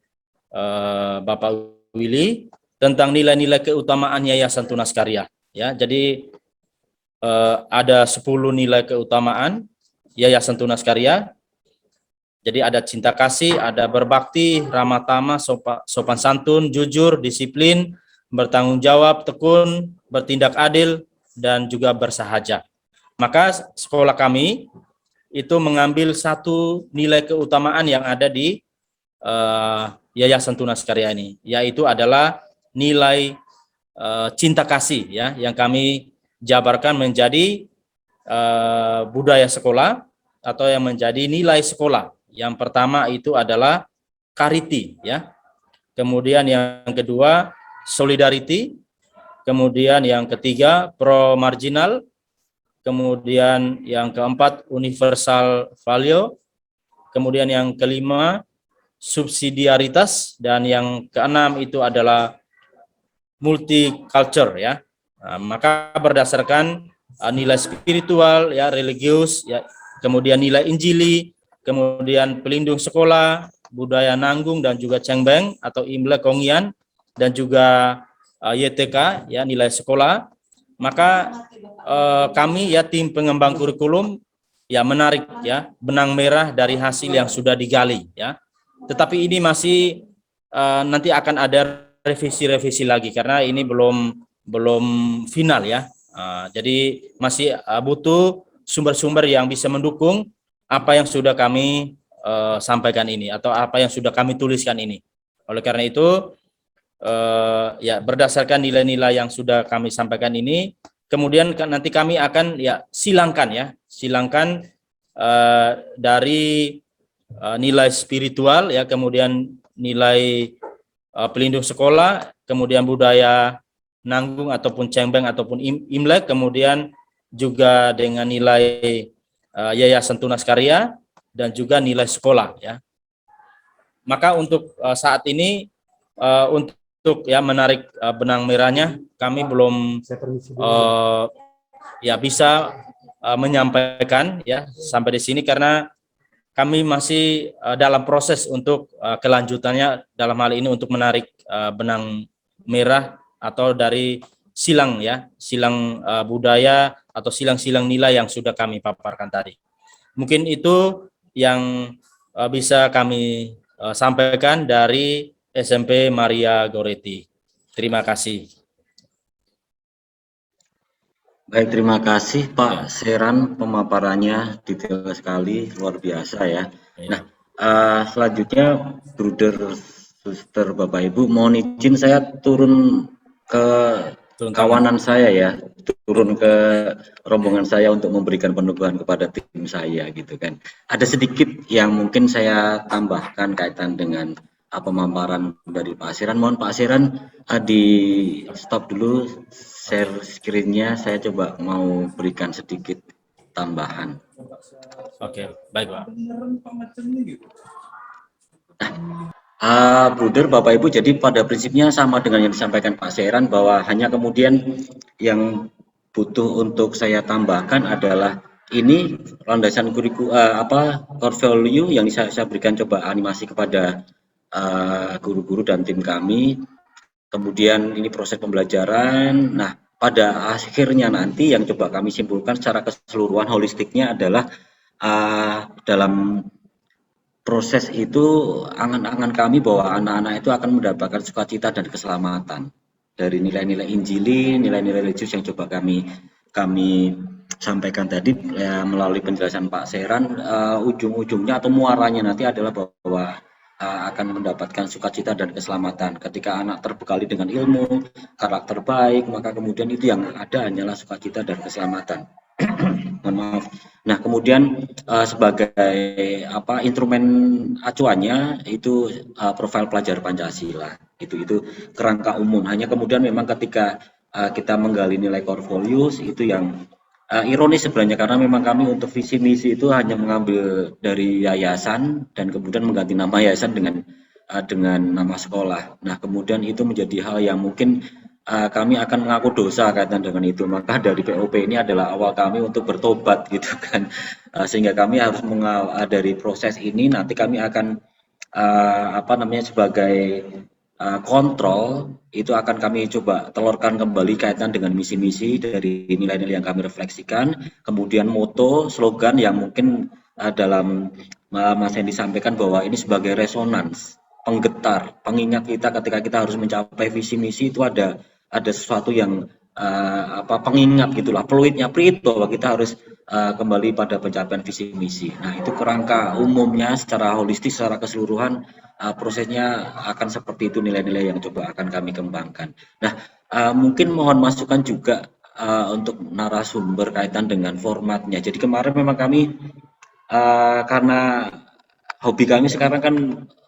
Bapak Willy tentang nilai-nilai keutamaan Yayasan Tunas Karya. Ya, jadi ada 10 nilai keutamaan Yayasan Tunas Karya. Jadi ada cinta kasih, ada berbakti, ramah tamah, sopan santun, jujur, disiplin, bertanggung jawab, tekun, bertindak adil, dan juga bersahaja. Maka sekolah kami itu mengambil satu nilai keutamaan yang ada di Yayasan Tunas Karya ini, yaitu adalah nilai cinta kasih ya, yang kami jabarkan menjadi budaya sekolah atau yang menjadi nilai sekolah. Yang pertama itu adalah kariti ya. Kemudian yang kedua solidarity. Kemudian yang ketiga pro marginal. Kemudian yang keempat universal value. Kemudian yang kelima subsidiaritas, dan yang keenam itu adalah multicultural ya. Nah, maka berdasarkan nilai spiritual ya, religius ya, kemudian nilai injili, kemudian pelindung sekolah, budaya nanggung, dan juga Cengbeng atau Imlek Kongian, dan juga YTK ya, nilai sekolah. Maka kami ya tim pengembang kurikulum ya menarik ya benang merah dari hasil yang sudah digali ya. Tetapi ini masih nanti akan ada revisi-revisi lagi karena ini belum final ya. Jadi masih butuh sumber-sumber yang bisa mendukung apa yang sudah kami sampaikan ini atau apa yang sudah kami tuliskan ini. Oleh karena itu ya berdasarkan nilai-nilai yang sudah kami sampaikan ini, kemudian nanti kami akan ya silangkan dari nilai spiritual ya, kemudian nilai pelindung sekolah, kemudian budaya nanggung ataupun Cengbeng ataupun Imlek, kemudian juga dengan nilai Yayasan Tunas Karya, dan juga nilai sekolah ya. Maka untuk saat ini untuk untuk ya menarik benang merahnya, kami belum ya bisa menyampaikan ya sampai di sini karena kami masih dalam proses untuk kelanjutannya dalam hal ini untuk menarik benang merah atau dari silang ya, silang budaya atau silang-silang nilai yang sudah kami paparkan tadi. Mungkin itu yang bisa kami sampaikan dari SMP Maria Goretti. Terima kasih. Baik, terima kasih Ya. Pak Seran, pemaparannya detail sekali, luar biasa ya. Ya. Nah, selanjutnya Bruder, Suster, Bapak Ibu, mohon izin saya turun ke kawanan saya ya, turun ke rombongan saya untuk memberikan peneguhan kepada tim saya gitu kan. Ada sedikit yang mungkin saya tambahkan kaitan dengan pemaparan dari Pak Seran. Mohon Pak Seran di stop dulu share screen-nya, saya coba mau berikan sedikit tambahan. Oke, baik Pak. Bruder, Bapak Ibu, jadi pada prinsipnya sama dengan yang disampaikan Pak Seran bahwa hanya kemudian yang butuh untuk saya tambahkan adalah ini landasan core value yang saya berikan coba animasi kepada guru-guru dan tim kami. Kemudian ini proses pembelajaran. Nah, pada akhirnya nanti yang coba kami simpulkan secara keseluruhan holistiknya adalah dalam proses itu angan-angan kami bahwa anak-anak itu akan mendapatkan sukacita dan keselamatan dari nilai-nilai Injili, nilai-nilai religius yang coba kami sampaikan tadi ya, melalui penjelasan Pak Seran. Ujung-ujungnya atau muaranya nanti adalah bahwa akan mendapatkan sukacita dan keselamatan. Ketika anak terbekali dengan ilmu, karakter baik, maka kemudian itu yang ada hanyalah sukacita dan keselamatan. Mohon maaf. Nah, kemudian sebagai instrumen acuannya itu profil pelajar Pancasila. Itu kerangka umum. Hanya kemudian memang ketika kita menggali nilai core values itu yang ironis sebenarnya karena memang kami untuk visi misi itu hanya mengambil dari yayasan dan kemudian mengganti nama yayasan dengan nama sekolah. Nah, kemudian itu menjadi hal yang mungkin kami akan mengaku dosa kaitan dengan itu. Maka dari POP ini adalah awal kami untuk bertobat gitu kan. Sehingga kami harus dari proses ini nanti kami akan sebagai kontrol itu akan kami coba telurkan kembali kaitan dengan misi-misi dari nilai-nilai yang kami refleksikan, kemudian moto, slogan yang mungkin dalam masa yang disampaikan bahwa ini sebagai resonans, penggetar, pengingat kita ketika kita harus mencapai visi misi itu ada sesuatu yang pengingat gitulah, peluitnya bahwa kita harus kembali pada pencapaian visi misi. Nah, itu kerangka umumnya secara holistis, secara keseluruhan prosesnya akan seperti itu nilai-nilai yang coba akan kami kembangkan. Nah, mungkin mohon masukan juga untuk narasumber kaitan dengan formatnya. Jadi kemarin memang kami karena hobi kami sekarang kan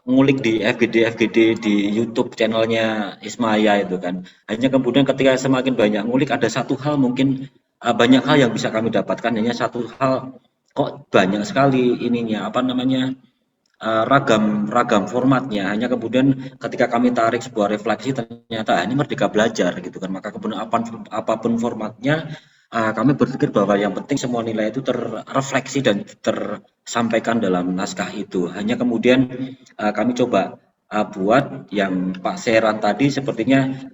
ngulik di FGD di YouTube channelnya Ismaya itu kan. Hanya kemudian ketika semakin banyak ngulik ada satu hal mungkin banyak hal yang bisa kami dapatkan, hanya satu hal kok banyak sekali ininya ragam formatnya. Hanya kemudian ketika kami tarik sebuah refleksi ternyata ini Merdeka Belajar gitu kan. Maka kemudian apapun formatnya kami berpikir bahwa yang penting semua nilai itu terrefleksi dan tersampaikan dalam naskah itu. Hanya kemudian kami coba buat yang Pak Seran tadi sepertinya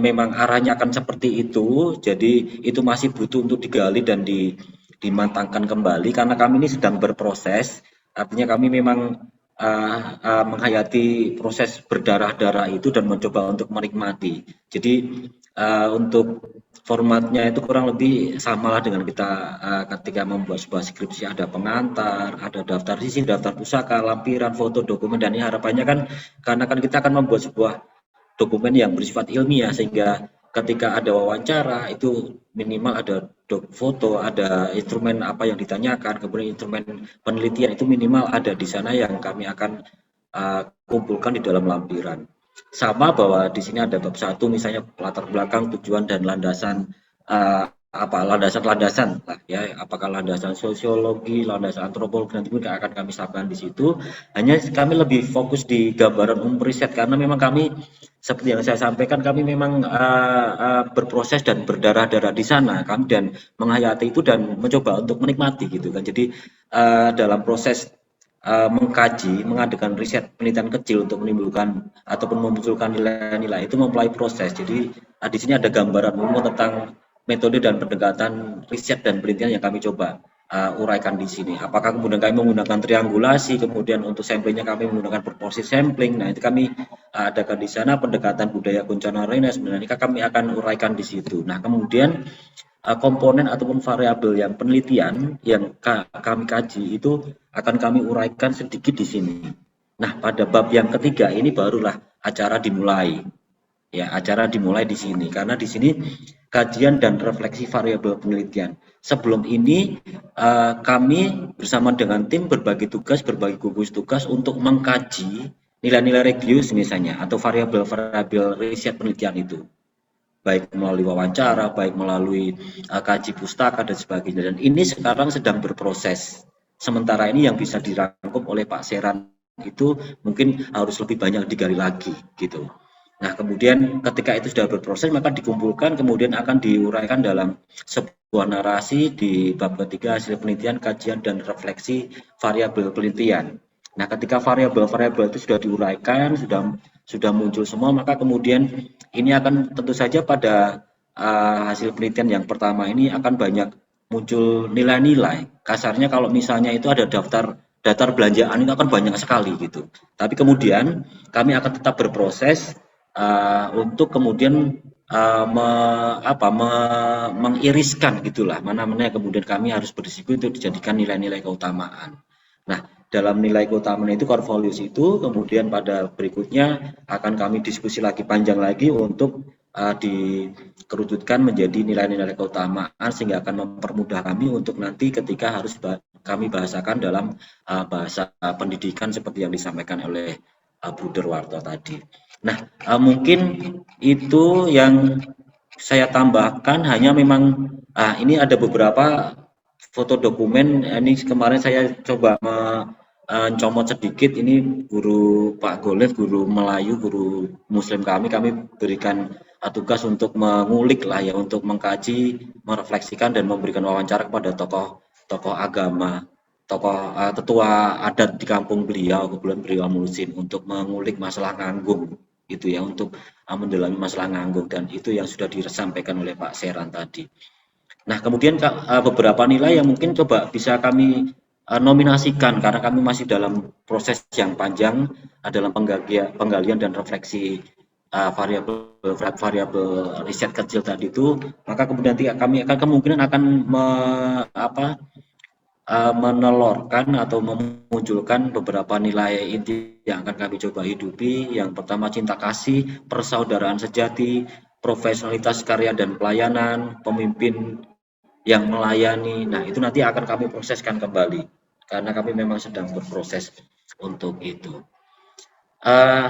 memang arahnya akan seperti itu. Jadi itu masih butuh untuk digali dan dimantangkan kembali karena kami ini sedang berproses. Artinya kami memang menghayati proses berdarah-darah itu dan mencoba untuk menikmati. Jadi untuk formatnya itu kurang lebih samalah dengan kita ketika membuat sebuah skripsi, ada pengantar, ada daftar isi, daftar pusaka, lampiran, foto, dokumen, dan ini harapannya kan karena kan kita akan membuat sebuah dokumen yang bersifat ilmiah sehingga ketika ada wawancara itu minimal ada foto, ada instrumen apa yang ditanyakan, kemudian instrumen penelitian itu minimal ada di sana yang kami akan kumpulkan di dalam lampiran. Sama bahwa di sini ada bab 1 misalnya latar belakang, tujuan dan landasan landasan-landasan lah ya, apakah landasan sosiologi, landasan antropologi, nanti juga akan kami sampaikan di situ. Hanya kami lebih fokus di gambaran umum riset karena memang kami seperti yang saya sampaikan, kami memang berproses dan berdarah-darah di sana, kami dan menghayati itu dan mencoba untuk menikmati gitu kan. Jadi dalam proses mengkaji, mengadakan riset penelitian kecil untuk menimbulkan ataupun memunculkan nilai-nilai itu mempelai proses. Jadi di sini ada gambaran umum tentang metode dan pendekatan riset dan penelitian yang kami coba uraikan di sini. Apakah kemudian kami menggunakan triangulasi, kemudian untuk samplingnya kami menggunakan proporsi sampling. Nah, itu kami adakan di sana pendekatan budaya Kuncana Rena sebenarnya kami akan uraikan di situ. Nah, kemudian komponen ataupun variabel yang penelitian yang kami kaji itu akan kami uraikan sedikit di sini. Nah, pada bab yang ketiga ini barulah acara dimulai. Ya, acara dimulai di sini karena di sini kajian dan refleksi variabel penelitian. Sebelum ini kami bersama dengan tim berbagi gugus tugas untuk mengkaji nilai-nilai religius misalnya atau variabel-variabel riset penelitian itu. Baik melalui wawancara, baik melalui kaji pustaka dan sebagainya. Dan ini sekarang sedang berproses. Sementara ini yang bisa dirangkum oleh Pak Seran itu mungkin harus lebih banyak digali lagi gitu. Nah, kemudian ketika itu sudah berproses maka dikumpulkan kemudian akan diuraikan dalam sebuah narasi di bab ketiga hasil penelitian, kajian dan refleksi variabel penelitian. Nah, ketika variabel-variabel itu sudah diuraikan, sudah muncul semua, maka kemudian ini akan tentu saja pada hasil penelitian yang pertama ini akan banyak muncul nilai-nilai. Kasarnya kalau misalnya itu ada daftar belanjaan itu akan banyak sekali gitu. Tapi kemudian kami akan tetap berproses untuk kemudian mengiriskan gitulah mana-mana yang kemudian kami harus berisiko itu dijadikan nilai-nilai keutamaan. Nah, dalam nilai keutamaan itu core values itu kemudian pada berikutnya akan kami diskusi lagi panjang lagi untuk dikerututkan menjadi nilai-nilai keutamaan sehingga akan mempermudah kami untuk nanti ketika harus kami bahasakan dalam bahasa pendidikan seperti yang disampaikan oleh Bruder Warto tadi. Nah, mungkin itu yang saya tambahkan, hanya memang ini ada beberapa foto dokumen. Ini kemarin saya coba mencomot sedikit. Ini guru Pak Golef, guru Melayu, guru Muslim kami berikan tugas untuk mengulik lah ya, untuk mengkaji, merefleksikan dan memberikan wawancara kepada tokoh agama, tetua adat di kampung beliau, kebetulan beliau Musin, untuk mengulik masalah nganggung itu ya, untuk mendalami masalah nganggung, dan itu yang sudah disampaikan oleh Pak Seran tadi. Nah, kemudian beberapa nilai yang mungkin coba bisa kami nominasikan karena kami masih dalam proses yang panjang dalam penggalian dan refleksi variabel riset kecil tadi itu, maka kemudian kami akan kemungkinan akan menelorkan atau memunculkan beberapa nilai inti yang akan kami coba hidupi. Yang pertama cinta kasih, persaudaraan sejati, profesionalitas karya dan pelayanan, pemimpin yang melayani. Nah, itu nanti akan kami proseskan kembali karena kami memang sedang berproses untuk itu.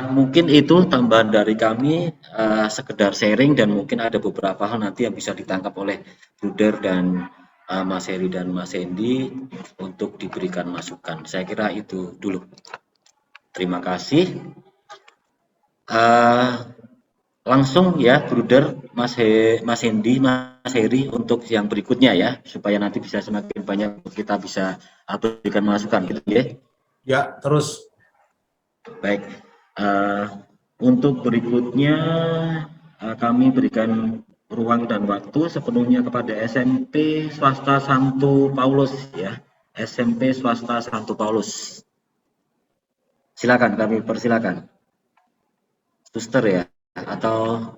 Mungkin itu tambahan dari kami, sekedar sharing, dan mungkin ada beberapa hal nanti yang bisa ditangkap oleh Bruder dan Mas Heri dan Mas Hendy untuk diberikan masukan. Saya kira itu dulu. Terima kasih. Langsung ya, Bruder, Mas Hendy, Mas Heri untuk yang berikutnya ya, supaya nanti bisa semakin banyak kita bisa berikan masukan gitu ya. Ya, terus. Baik, untuk berikutnya kami berikan ruang dan waktu sepenuhnya kepada SMP Swasta Santo Paulus ya, SMP Swasta Santo Paulus. Silakan, kami persilakan. Suster ya, atau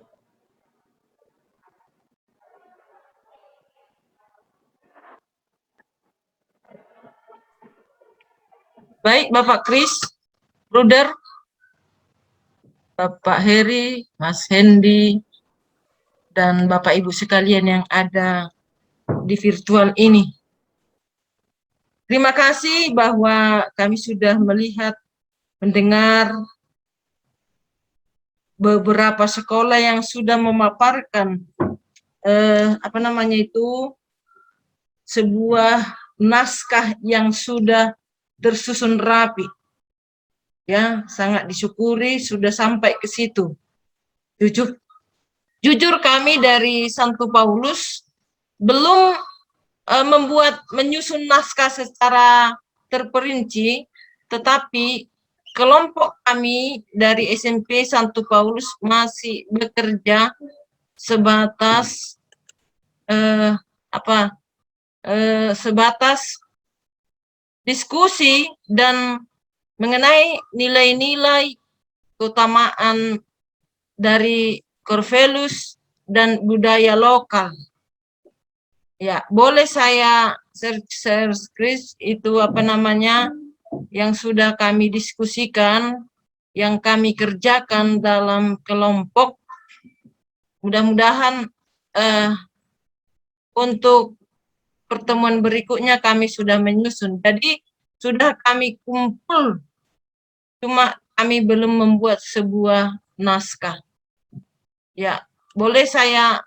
baik Bapak Kris, Bruder, Bapak Heri, Mas Hendy, dan Bapak Ibu sekalian yang ada di virtual ini. Terima kasih bahwa kami sudah melihat, mendengar beberapa sekolah yang sudah memaparkan apa namanya itu, sebuah naskah yang sudah tersusun rapi. Ya, sangat disyukuri sudah sampai ke situ. Jujur kami dari Santo Paulus belum menyusun naskah secara terperinci, tetapi kelompok kami dari SMP Santo Paulus masih bekerja sebatas sebatas diskusi dan mengenai nilai-nilai keutamaan dari Corvelus dan budaya lokal. Ya, boleh saya share Chris itu apa namanya yang sudah kami diskusikan, yang kami kerjakan dalam kelompok. Mudah-mudahan untuk pertemuan berikutnya kami sudah menyusun. Jadi sudah kami kumpul, cuma kami belum membuat sebuah naskah. Ya, boleh saya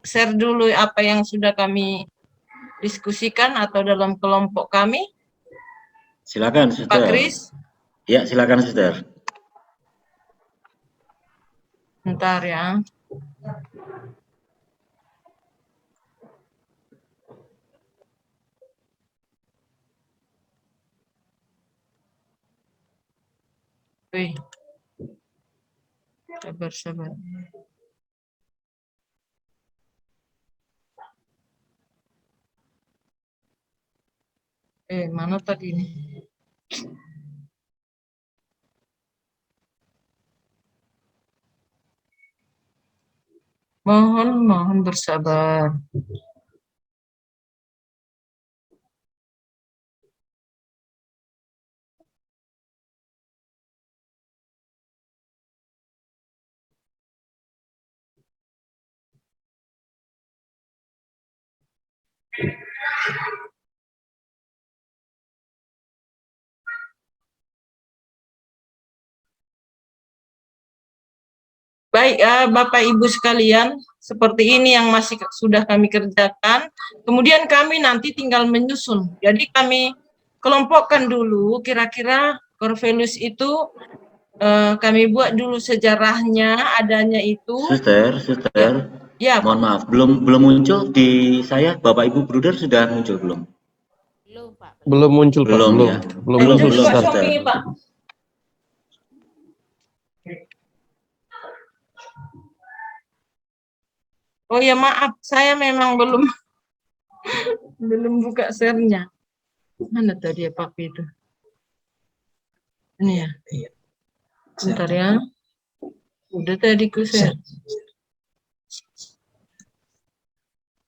share dulu apa yang sudah kami diskusikan atau dalam kelompok kami? Silakan, Suster. Pak Kris? Ya, silakan, Suster. Bentar ya. Wih. Sabar. Mana tadi ini? Mohon bersabar. Baik, Bapak Ibu sekalian, seperti ini yang masih sudah kami kerjakan. Kemudian kami nanti tinggal menyusun. Jadi kami kelompokkan dulu kira-kira Corvelus itu kami buat dulu sejarahnya adanya itu. Suster. Ya, mohon maaf, belum muncul di saya. Bapak Ibu Bruder sudah muncul belum? Belum, Pak. Belum muncul, Pak. Belum ya. Belum Belum, Ustaz. Suster. Pak. Oh ya, maaf, saya memang belum buka share-nya. Mana tadi ya Pak itu? Ini ya. Bentar ya. Udah tadi ku share.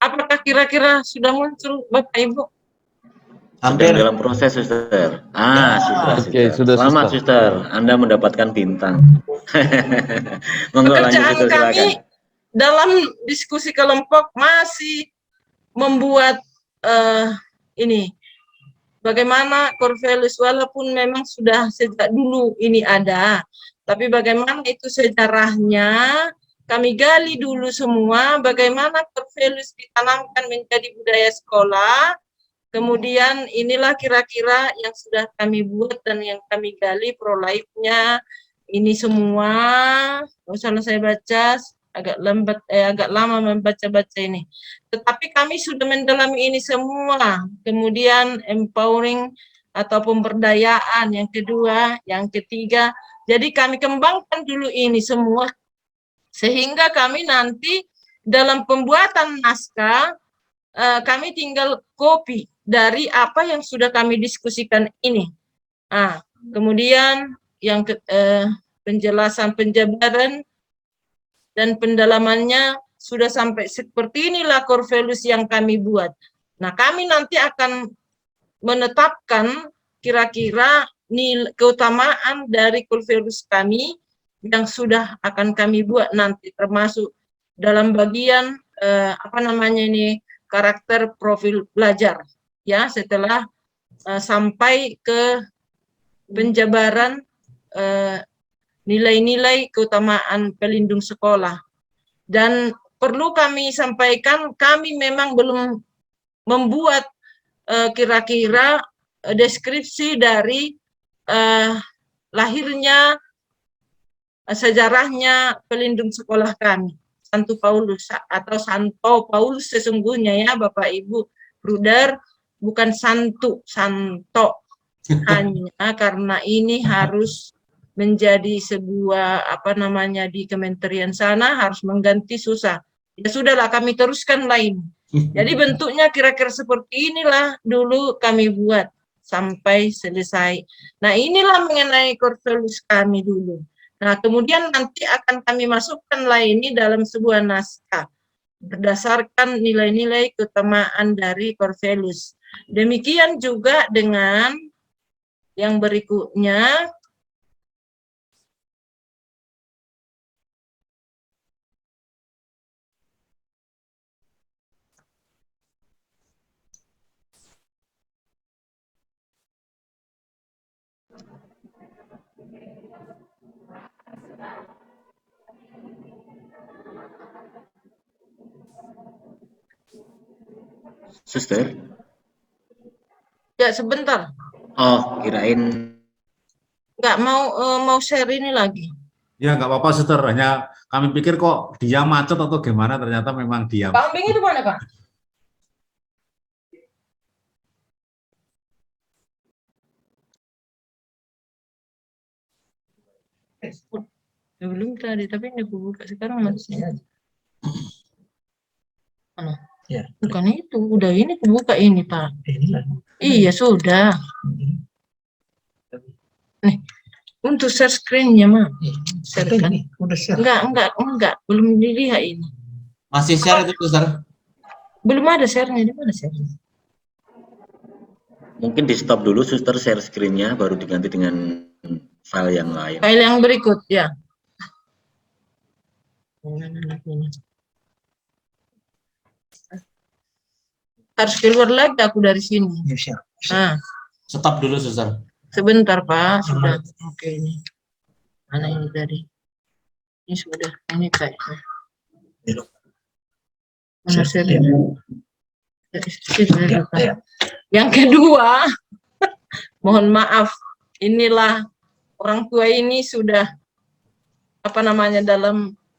Apakah kira-kira sudah muncul Bapak Ibu? Sedang dalam proses, Suster. Sudah. Oke, sudah, Selamat, Suster. Anda mendapatkan bintang. Monggo lanjut, Pekerjaan Suster, kami silakan. dalam diskusi kelompok masih membuat ini bagaimana Corvelus walaupun memang sudah sejak dulu ini ada, tapi bagaimana itu sejarahnya kami gali dulu semua, bagaimana Corvelus ditanamkan menjadi budaya sekolah. Kemudian inilah kira-kira yang sudah kami buat dan yang kami gali pro-life-nya. Ini semua, kalau saya baca agak lama membaca ini. Tetapi kami sudah mendalami ini semua. Kemudian empowering atau pemberdayaan yang kedua, yang ketiga. Jadi kami kembangkan dulu ini semua sehingga kami nanti dalam pembuatan naskah kami tinggal copy dari apa yang sudah kami diskusikan ini. Kemudian yang penjelasan penjabaran dan pendalamannya sudah sampai seperti inilah Corvelus yang kami buat. Nah, kami nanti akan menetapkan kira-kira keutamaan dari Corvelus kami yang sudah akan kami buat nanti, termasuk dalam bagian karakter profil belajar. Ya, setelah sampai ke penjabaran nilai-nilai keutamaan pelindung sekolah. Dan perlu kami sampaikan, kami memang belum membuat kira-kira deskripsi dari lahirnya, sejarahnya pelindung sekolah kami, Santo Paulus atau Santo Paulus sesungguhnya ya Bapak Ibu Bruder, bukan Santo, hanya karena ini harus menjadi sebuah di kementerian sana harus mengganti susah. Ya sudahlah, kami teruskan lain. Jadi bentuknya kira-kira seperti inilah dulu kami buat sampai selesai. Nah, inilah mengenai Corvelus kami dulu. Nah, kemudian nanti akan kami masukkan ini dalam sebuah naskah berdasarkan nilai-nilai keutamaan dari Corvelus. Demikian juga dengan yang berikutnya. Suster? Ya, sebentar. Oh, kirain Nggak mau share ini lagi. Ya nggak apa-apa, Suster. Hanya kami pikir kok dia macet atau gimana, ternyata memang diam. Pak Ambing itu mana, Pak? Belum tadi, tapi ini aku buka sekarang masih. Mana? Ya. Bukan itu, udah ini aku buka ini, Pak. Iya, sudah. Nih, untuk share screen-nya, Mak. Share kan? Udah share. Enggak, belum dilihat ini. Masih share itu, Suster? Belum ada share-nya, di mana share? mungkin di stop dulu suster share screen-nya baru diganti dengan file yang lain. File yang berikut, ya. Harus keluar lagi aku dari sini. Ya, share. Nah, Stop dulu, Suster. sebentar, Pak. Sudah. Oke, ini. Mana ini tadi? Ini sudah. Ini kayaknya. Mana share? Ya. Yang kedua, mohon maaf, inilah orang tua ini sudah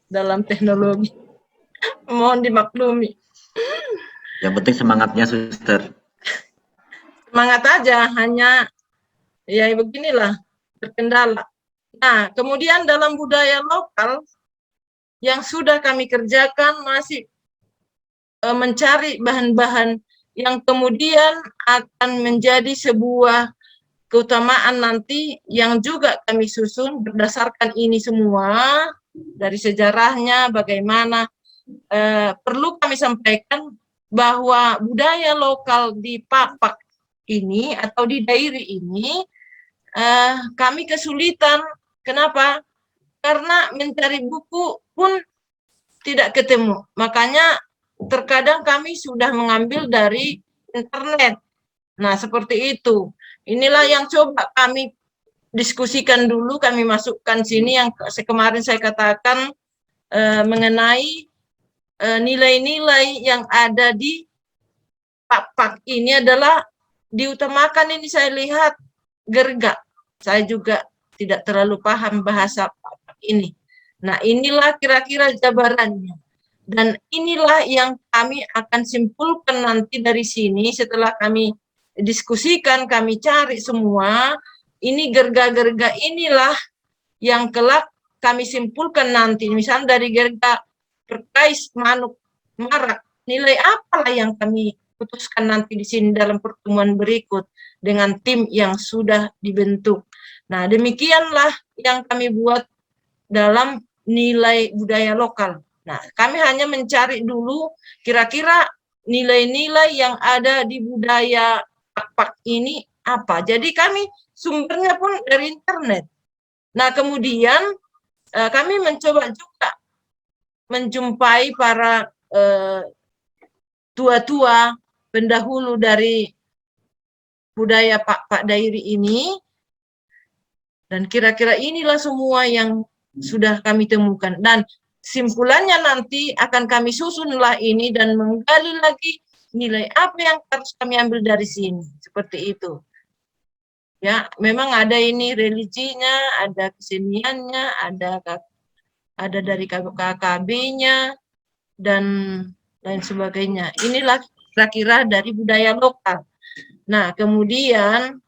dalam teknologi. Mohon dimaklumi. Yang penting semangatnya suster. Semangat aja, hanya ya beginilah terkendala. Nah, kemudian dalam budaya lokal yang sudah kami kerjakan masih mencari bahan-bahan yang kemudian akan menjadi sebuah keutamaan nanti yang juga kami susun berdasarkan ini semua dari sejarahnya bagaimana. Perlu kami sampaikan bahwa budaya lokal di Papak ini atau di Dairi ini kami kesulitan. Kenapa? Karena mencari buku pun tidak ketemu. Makanya terkadang kami sudah mengambil dari internet. Nah, seperti itu. Inilah yang coba kami diskusikan dulu, kami masukkan sini yang kemarin saya katakan mengenai nilai-nilai yang ada di Papak ini adalah diutamakan ini saya lihat gerga. Saya juga tidak terlalu paham bahasa Papak ini. Nah, inilah kira-kira jabarannya. Dan inilah yang kami akan simpulkan nanti dari sini setelah kami diskusikan, kami cari semua. Ini gerga-gerga inilah yang kelak kami simpulkan nanti. Misalnya dari gerga Perkais, Manuk, Marak, nilai apalah yang kami putuskan nanti di sini dalam pertemuan berikut dengan tim yang sudah dibentuk. Nah, demikianlah yang kami buat dalam nilai budaya lokal. Nah, kami hanya mencari dulu kira-kira nilai-nilai yang ada di budaya Papak ini apa. Jadi kami sumbernya pun dari internet. Nah, kemudian kami mencoba juga menjumpai para tua-tua pendahulu dari budaya Pak Dairi ini. Dan kira-kira inilah semua yang sudah kami temukan. Dan Simpulannya nanti akan kami susunlah ini dan menggali lagi nilai apa yang harus kami ambil dari sini. Seperti itu. Ya, memang ada ini religinya, ada keseniannya, ada dari KKB-nya dan lain sebagainya. Inilah kira-kira dari budaya lokal. Nah, kemudian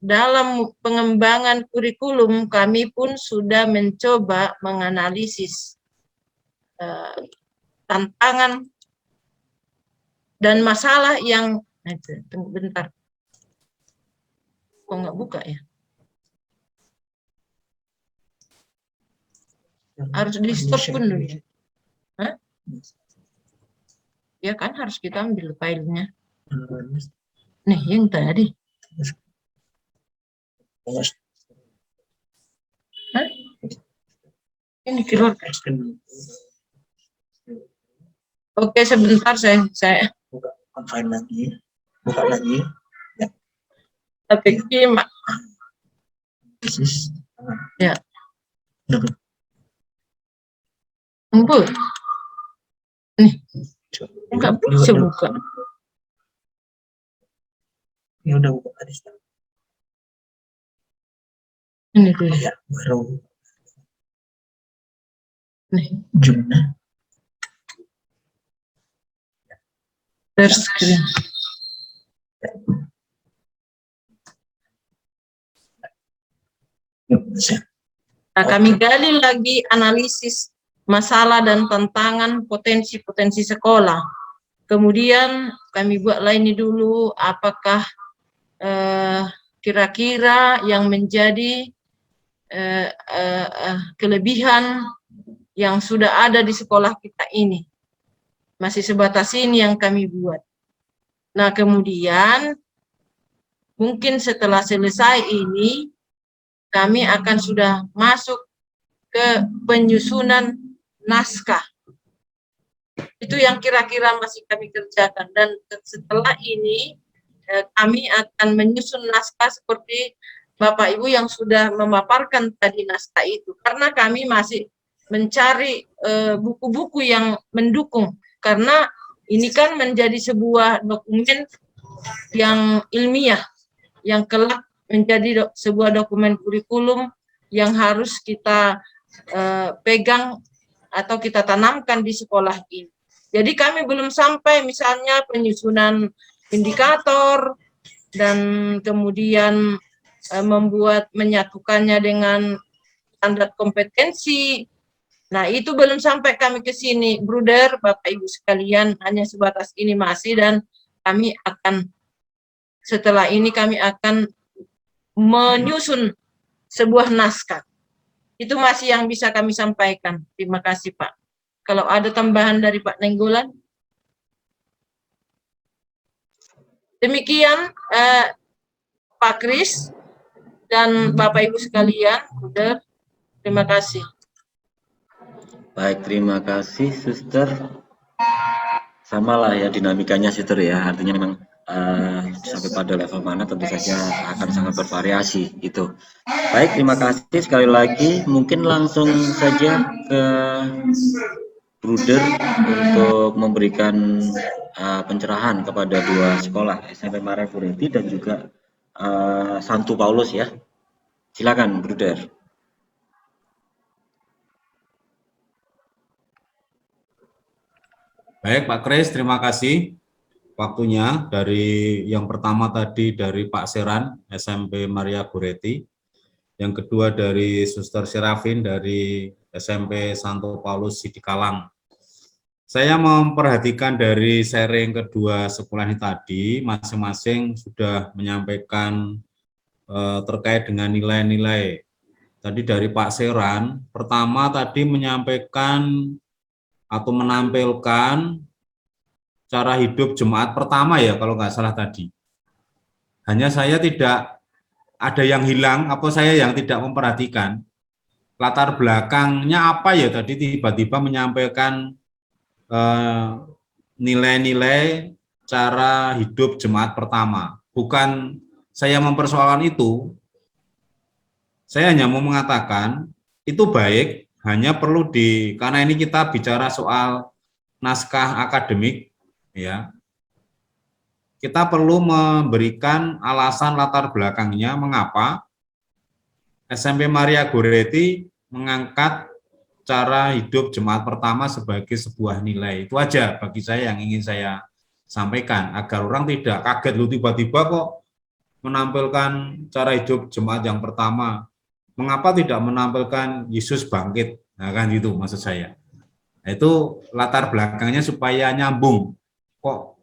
dalam pengembangan kurikulum kami pun sudah mencoba menganalisis tantangan dan masalah yang tunggu bentar. Kok nggak buka ya? Harus di stop pun dulu. Hah? Ya kan harus kita ambil filenya. Nih yang tadi. Hah? Ini keluar. Oke, sebentar saya buka file lagi, buka lagi. Ya. Tapi gimana? Ya. Empuk. Nih. Enggak bisa buka. Ini udah buka tadi. Ini dulu. Ya, baru. Nih. Jumlah. Share screen. Nah, kami gali lagi analisis masalah dan tantangan potensi-potensi sekolah. Kemudian kami buatlah ini dulu, apakah kira-kira yang menjadi kelebihan yang sudah ada di sekolah kita ini. Masih sebatas ini yang kami buat. Nah, kemudian mungkin setelah selesai ini, kami akan sudah masuk ke penyusunan naskah. Itu yang kira-kira masih kami kerjakan. Dan setelah ini, kami akan menyusun naskah seperti Bapak Ibu yang sudah memaparkan tadi naskah itu. Karena kami masih mencari buku-buku yang mendukung. Karena ini kan menjadi sebuah dokumen yang ilmiah, yang kelak menjadi sebuah dokumen kurikulum yang harus kita pegang atau kita tanamkan di sekolah ini. Jadi kami belum sampai misalnya penyusunan indikator dan kemudian menyatukannya dengan standar kompetensi. Nah, itu belum sampai kami ke sini, Bruder, Bapak Ibu sekalian, hanya sebatas ini masih, dan kami akan, setelah ini kami akan menyusun sebuah naskah. Itu masih yang bisa kami sampaikan. Terima kasih, Pak. Kalau ada tambahan dari Pak Nenggolan. Demikian, Pak Kris dan Bapak Ibu sekalian, Bruder, terima kasih. Baik, terima kasih, Suster. Sama lah ya dinamikanya, Suster ya. Artinya memang sampai pada level mana tentu saja akan sangat bervariasi gitu. Baik, terima kasih sekali lagi. Mungkin langsung saja ke Bruder untuk memberikan pencerahan kepada dua sekolah, SMP Maria Goretti dan juga Santo Paulus ya. Silakan, Bruder. Baik, Pak Kris, terima kasih waktunya. Dari yang pertama tadi dari Pak Seran, SMP Maria Goretti. Yang kedua dari Suster Serafin dari SMP Santo Paulus Sidikalang. Saya memperhatikan dari sharing kedua sekolah ini tadi, masing-masing sudah menyampaikan terkait dengan nilai-nilai. Tadi dari Pak Seran, pertama tadi menyampaikan atau menampilkan cara hidup jemaat pertama ya, kalau nggak salah tadi. Hanya saya tidak ada yang hilang, apa saya yang tidak memperhatikan latar belakangnya apa ya, tadi tiba-tiba menyampaikan nilai-nilai cara hidup jemaat pertama. Bukan saya mempersoalkan itu, saya hanya mau mengatakan itu baik, hanya perlu karena ini kita bicara soal naskah akademik, ya, kita perlu memberikan alasan latar belakangnya mengapa SMP Maria Goretti mengangkat cara hidup jemaat pertama sebagai sebuah nilai. Itu aja bagi saya yang ingin saya sampaikan, agar orang tidak kaget, lu tiba-tiba kok menampilkan cara hidup jemaat yang pertama. Mengapa tidak menampilkan Yesus bangkit? Nah, kan gitu maksud saya. Nah, itu latar belakangnya supaya nyambung. Kok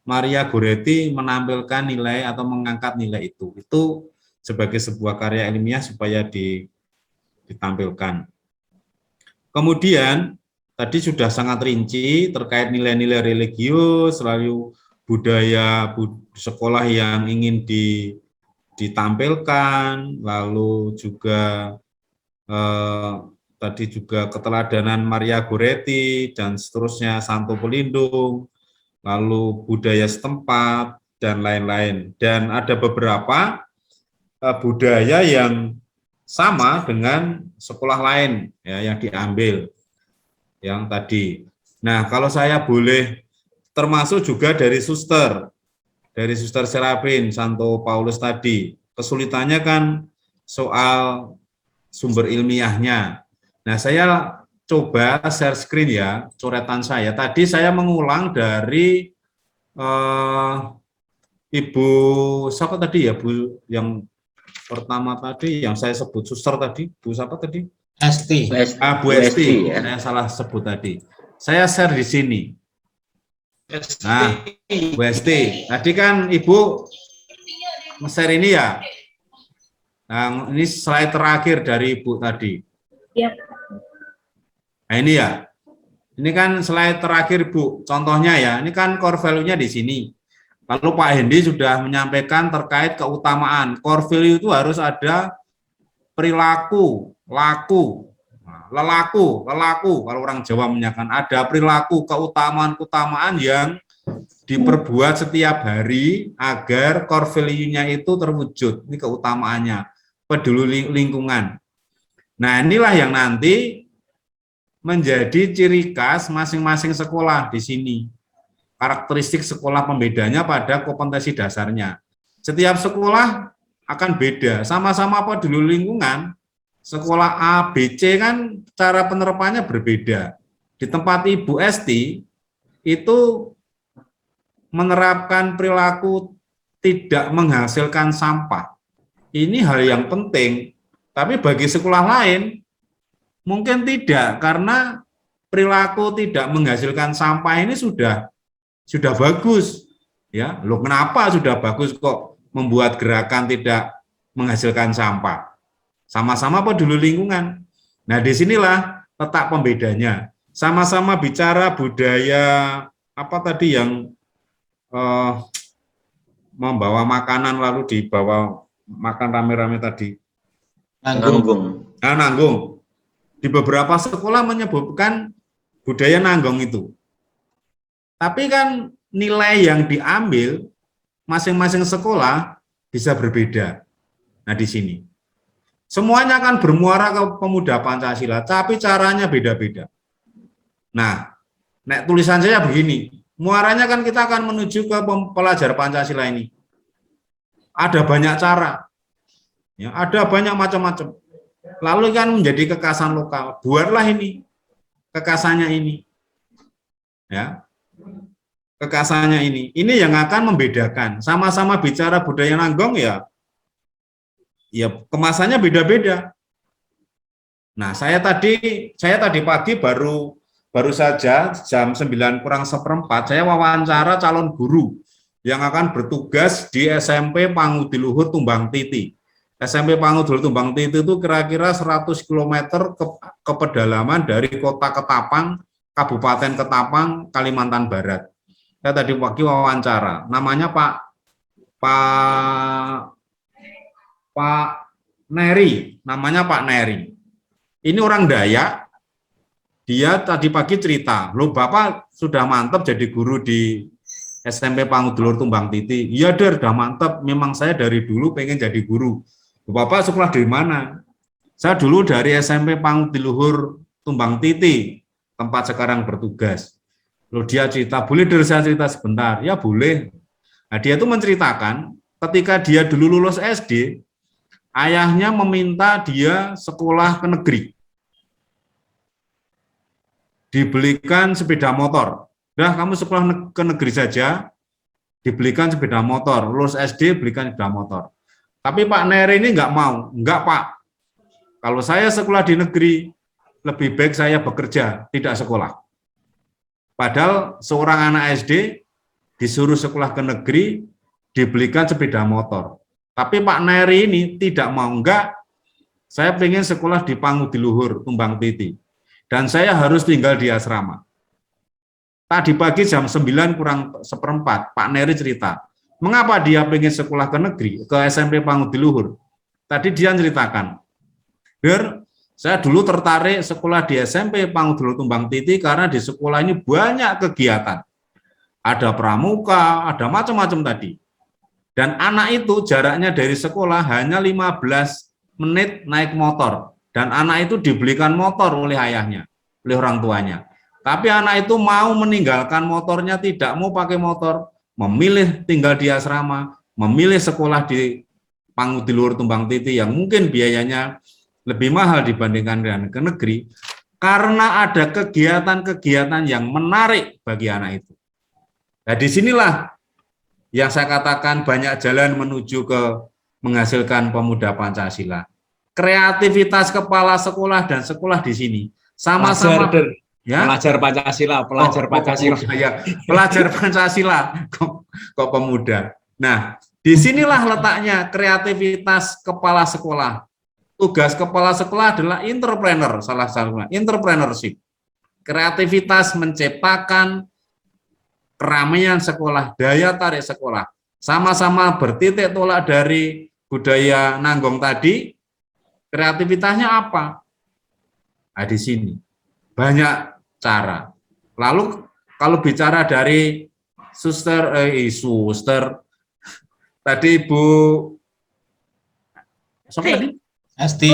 Maria Goretti menampilkan nilai atau mengangkat nilai itu? Itu sebagai sebuah karya ilmiah supaya ditampilkan. Kemudian tadi sudah sangat rinci terkait nilai-nilai religius, lalu budaya sekolah yang ingin ditampilkan, lalu juga tadi juga keteladanan Maria Goretti dan seterusnya, Santo Pelindung, lalu budaya setempat dan lain-lain. Dan ada beberapa budaya yang sama dengan sekolah lain ya yang diambil yang tadi. Nah, kalau saya boleh termasuk juga dari Suster Serafin, Santo Paulus tadi. Kesulitannya kan soal sumber ilmiahnya. Nah, saya coba share screen ya, coretan saya. Tadi saya mengulang dari Ibu siapa tadi ya, Bu, yang pertama tadi yang saya sebut Suster tadi, Bu siapa tadi? Esti. Bu Esti, ya. saya salah sebut tadi. Saya share di sini. Nah, Bu Esti, tadi kan Ibu share ini ya. Nah, ini slide terakhir dari Ibu tadi. Ya. Nah, ini ya. Ini kan slide terakhir, Bu. Contohnya ya, ini kan core value-nya di sini. Lalu Pak Hendi sudah menyampaikan terkait keutamaan. Core value itu harus ada perilaku, laku, lelaku, kalau orang Jawa menyatakan ada perilaku, keutamaan yang diperbuat setiap hari agar core value-nya itu terwujud. Ini keutamaannya, peduli lingkungan. Nah, inilah yang nanti menjadi ciri khas masing-masing sekolah di sini. Karakteristik sekolah pembedanya pada kompetensi dasarnya. Setiap sekolah akan beda, sama-sama peduli lingkungan. Sekolah A, B, C kan cara penerapannya berbeda. Di tempat Ibu Esti itu menerapkan perilaku tidak menghasilkan sampah. Ini hal yang penting, tapi bagi sekolah lain mungkin tidak, karena perilaku tidak menghasilkan sampah ini sudah bagus. Ya, loh kenapa sudah bagus kok membuat gerakan tidak menghasilkan sampah? Sama-sama peduli lingkungan. Nah, disinilah letak pembedanya. Sama-sama bicara budaya apa tadi yang membawa makanan lalu dibawa makan rame-rame tadi. Nanggung. Nah, nanggung. Di beberapa sekolah menyebutkan budaya nanggong itu. Tapi kan nilai yang diambil masing-masing sekolah bisa berbeda. Nah, di sini. Semuanya akan bermuara ke pemuda Pancasila, tapi caranya beda-beda. Nah, tulisan saya begini, muaranya kan kita akan menuju ke pelajar Pancasila ini. Ada banyak cara, ya, ada banyak macam-macam. Lalu kan menjadi kekasan lokal. Buatlah ini, kekasannya ini, ya, kekasannya ini. Ini yang akan membedakan. Sama-sama bicara budaya nanggong ya kemasannya beda-beda. Nah, saya tadi pagi baru saja jam 9:04 saya wawancara calon guru yang akan bertugas di SMP Pangudiluhur Tumbang Titi. SMP Pangudiluhur Tumbang Titi itu kira-kira 100 km ke pedalaman dari Kota Ketapang, Kabupaten Ketapang, Kalimantan Barat. Saya tadi pagi wawancara. Namanya Pak Neri, namanya Pak Neri. Ini orang Dayak, dia tadi pagi cerita, loh Bapak sudah mantap jadi guru di SMP Pangudiluhur Tumbang Titi. Iya Der, udah mantap, memang saya dari dulu pengen jadi guru. Bapak sekolah dari mana? Saya dulu dari SMP Pangutiluhur Tumbang Titi, tempat sekarang bertugas. Lalu dia cerita, boleh dari saya cerita sebentar? Ya boleh. Nah, dia itu menceritakan ketika dia dulu lulus SD, ayahnya meminta dia sekolah ke negeri. Dibelikan sepeda motor. Udah, kamu sekolah ke negeri saja, dibelikan sepeda motor. Lulus SD, belikan sepeda motor. Tapi Pak Neri ini nggak mau. Enggak, Pak. Kalau saya sekolah di negeri, lebih baik saya bekerja, tidak sekolah. Padahal seorang anak SD disuruh sekolah ke negeri, dibelikan sepeda motor. Tapi Pak Neri ini tidak mau, enggak, saya pengen sekolah di Pangutiluhur, Tumbang Titi. Dan saya harus tinggal di asrama. Tadi pagi jam 9:04, Pak Neri cerita, mengapa dia pengen sekolah ke negeri, ke SMP Pangutiluhur. Tadi dia ceritakan, saya dulu tertarik sekolah di SMP Pangutiluhur Tumbang Titi karena di sekolah ini banyak kegiatan. Ada pramuka, ada macam-macam tadi. Dan anak itu jaraknya dari sekolah hanya 15 menit naik motor. Dan anak itu dibelikan motor oleh ayahnya, oleh orang tuanya. Tapi anak itu mau meninggalkan motornya, tidak mau pakai motor, memilih tinggal di asrama, memilih sekolah di Pangutiluhur Tumbang Titi yang mungkin biayanya lebih mahal dibandingkan dengan ke negeri, karena ada kegiatan-kegiatan yang menarik bagi anak itu. Nah, disinilah yang saya katakan banyak jalan menuju ke menghasilkan pemuda Pancasila. Kreativitas kepala sekolah dan sekolah di sini sama-sama ya? Pelajar Pancasila, pelajar Pancasila kok pemuda. Nah, disinilah letaknya kreativitas kepala sekolah. Tugas kepala sekolah adalah entrepreneur, salah satunya entrepreneurship. Kreativitas menciptakan keramaian sekolah, daya tarik sekolah, sama-sama bertitik tolak dari budaya Nanggong tadi. Kreativitasnya apa? Nah, di sini banyak cara. Lalu kalau bicara dari suster tadi Ibu tadi Esti.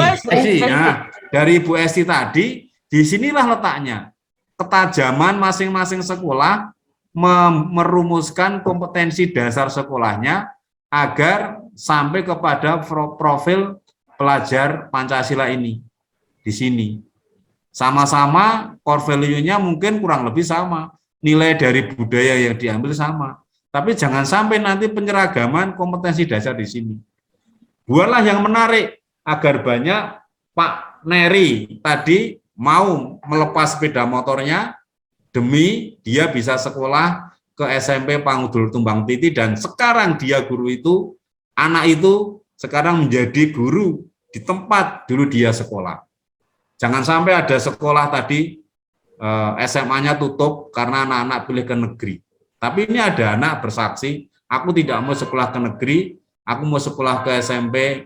Nah, dari Ibu Esti tadi, disinilah letaknya ketajaman masing-masing sekolah merumuskan kompetensi dasar sekolahnya agar sampai kepada profil pelajar Pancasila ini. Di sini sama-sama core value-nya mungkin kurang lebih sama, nilai dari budaya yang diambil sama, tapi jangan sampai nanti penyeragaman kompetensi dasar di sini. Buatlah yang menarik agar banyak Pak Neri tadi mau melepas sepeda motornya demi dia bisa sekolah ke SMP Pangutiluhur Tumbang Titi, dan sekarang dia guru itu, anak itu sekarang menjadi guru di tempat dulu dia sekolah. Jangan sampai ada sekolah tadi SMA-nya tutup karena anak-anak pilih ke negeri. Tapi ini ada anak bersaksi, aku tidak mau sekolah ke negeri, aku mau sekolah ke SMP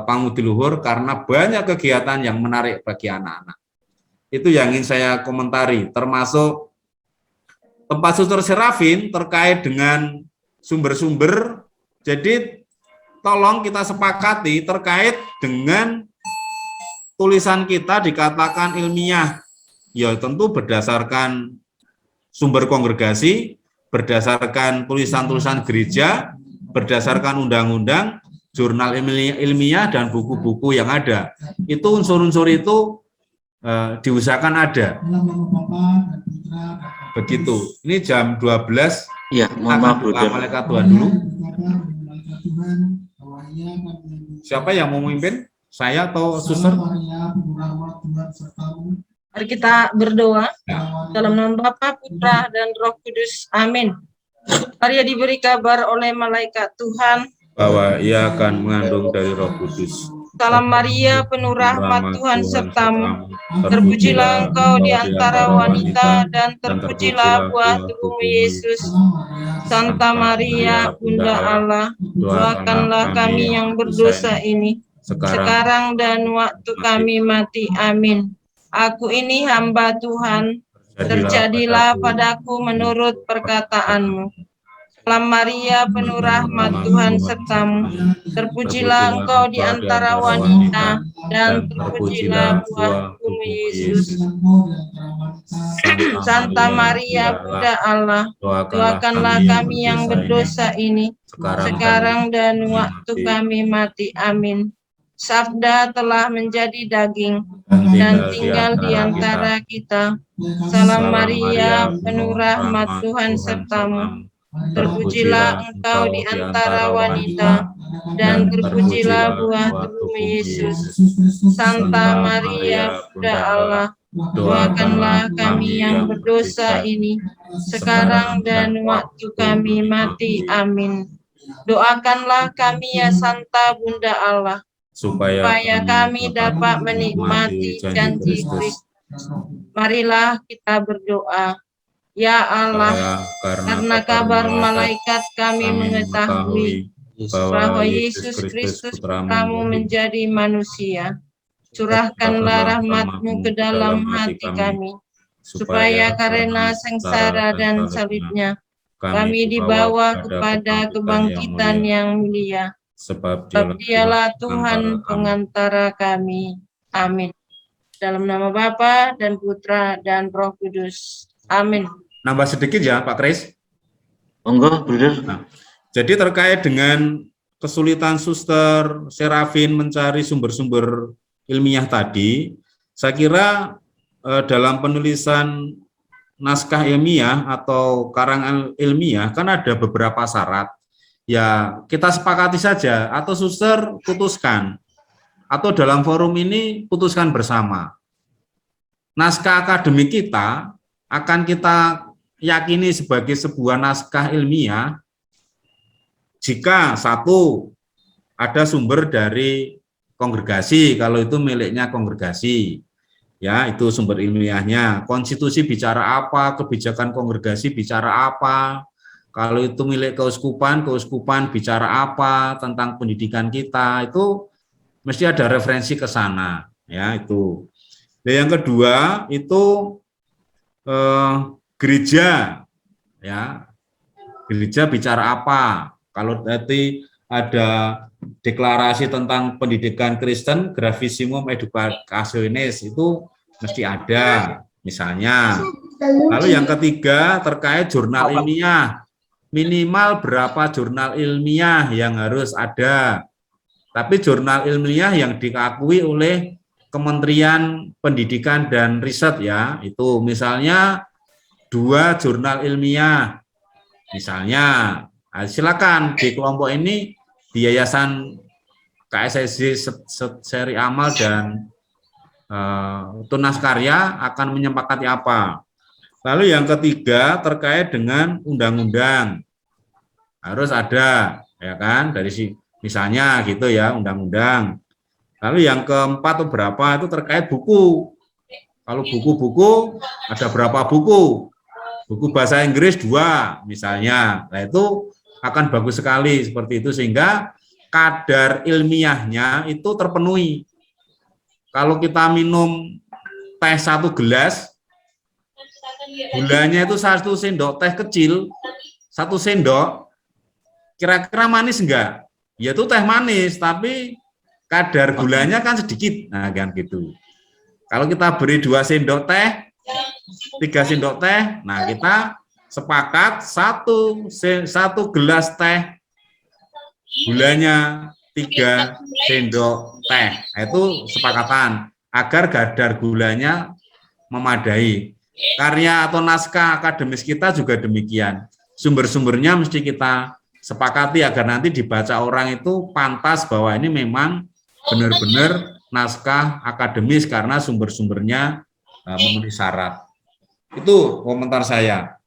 Pangutiluhur karena banyak kegiatan yang menarik bagi anak-anak. Itu yang ingin saya komentari, termasuk tempat Suster Serafin terkait dengan sumber-sumber. Jadi tolong kita sepakati terkait dengan tulisan kita dikatakan ilmiah. Ya tentu berdasarkan sumber kongregasi, berdasarkan tulisan-tulisan gereja, berdasarkan undang-undang, jurnal ilmiah, dan buku-buku yang ada. Itu unsur-unsur itu diusahakan ada. Begitu. Ini jam 12. Iya, mohon maaf, Malaikat Tuhan dulu. Siapa yang mau memimpin? Saya atau suster? Mari kita berdoa. Dalam nama Bapa, Putra, dan Roh Kudus. Amin. Maria diberi kabar oleh malaikat Tuhan bahwa ia akan mengandung dari Roh Kudus. Salam Maria, penuh rahmat, Tuhan sertamu. Terpujilah engkau di antara wanita, dan terpujilah buah tubuhmu Yesus. Santa Maria, Bunda Allah, doakanlah kami yang berdosa ini, sekarang dan waktu kami mati. Amin. Aku ini hamba Tuhan, terjadilah padaku menurut perkataanmu. Salam Maria, penuh rahmat, Tuhan sertamu. Terpujilah engkau di antara wanita, dan terpujilah buah tubuh Yesus. Santa Maria, Bunda Allah, doakanlah kami yang berdosa ini, sekarang dan waktu kami mati. Amin. Sabda telah menjadi daging dan tinggal di antara kita. Salam Maria, penuh rahmat, Tuhan sertamu. Terpujilah engkau di antara wanita, dan terpujilah buah tubuh Yesus. Santa Maria, Bunda Allah, doakanlah kami yang berdosa ini, sekarang dan waktu kami mati. Amin. Doakanlah kami ya Santa Bunda Allah, supaya kami dapat menikmati janji Kristus. Marilah kita berdoa. Ya Allah, karena kabar malaikat kami mengetahui bahwa Yesus Kristus Putramu menjadi manusia. Curahkanlah rahmat-Mu ke dalam hati kami, supaya karena sengsara dan salibnya, kami dibawa kepada kebangkitan yang mulia. Sebab Dialah Tuhan pengantara kami. Amin. Dalam nama Bapa dan Putra dan Roh Kudus. Amin. Nambah sedikit ya Pak Kris. Monggo, Bruder. Nah, jadi terkait dengan kesulitan Suster Serafin mencari sumber-sumber ilmiah tadi, saya kira dalam penulisan naskah ilmiah atau karangan ilmiah kan ada beberapa syarat. Ya, kita sepakati saja atau Suster putuskan, atau dalam forum ini putuskan bersama. Naskah akademik kita akan kita yakini sebagai sebuah naskah ilmiah jika satu, ada sumber dari kongregasi, kalau itu miliknya kongregasi, ya itu sumber ilmiahnya. Konstitusi bicara apa, kebijakan kongregasi bicara apa, kalau itu milik keuskupan, keuskupan bicara apa tentang pendidikan kita, itu mesti ada referensi ke sana, ya itu. Dan yang kedua itu gereja, ya gereja bicara apa? Kalau nanti ada deklarasi tentang pendidikan Kristen, Gravissimum Educationis itu mesti ada, misalnya. Lalu yang ketiga terkait jurnal ilmiah, minimal berapa jurnal ilmiah yang harus ada. Tapi jurnal ilmiah yang diakui oleh Kementerian Pendidikan dan Riset, ya itu misalnya 2 jurnal ilmiah, misalnya. Nah, silakan di kelompok ini di Yayasan KSSJ Seri Amal dan Tunas Karya akan menyepakati apa. Lalu yang ketiga terkait dengan undang-undang harus ada, ya kan, dari misalnya gitu ya, undang-undang. Lalu yang keempat atau berapa itu terkait buku. Kalau buku-buku ada berapa buku? Buku bahasa Inggris 2 misalnya. Nah itu akan bagus sekali seperti itu sehingga kadar ilmiahnya itu terpenuhi. Kalau kita minum teh 1 gelas, gulanya itu 1 sendok teh kecil, 1 sendok, kira-kira manis enggak? Ya itu teh manis, tapi kadar gulanya kan sedikit, nah kan gitu. Kalau kita beri 2 sendok teh, 3 sendok teh, nah kita sepakat 1 gelas teh, gulanya 3 sendok teh. Nah, itu sepakatan agar kadar gulanya memadai. Karya atau naskah akademis kita juga demikian. Sumber-sumbernya mesti kita sepakati agar nanti dibaca orang itu pantas bahwa ini memang benar-benar naskah akademis karena sumber-sumbernya memenuhi syarat. Itu komentar saya.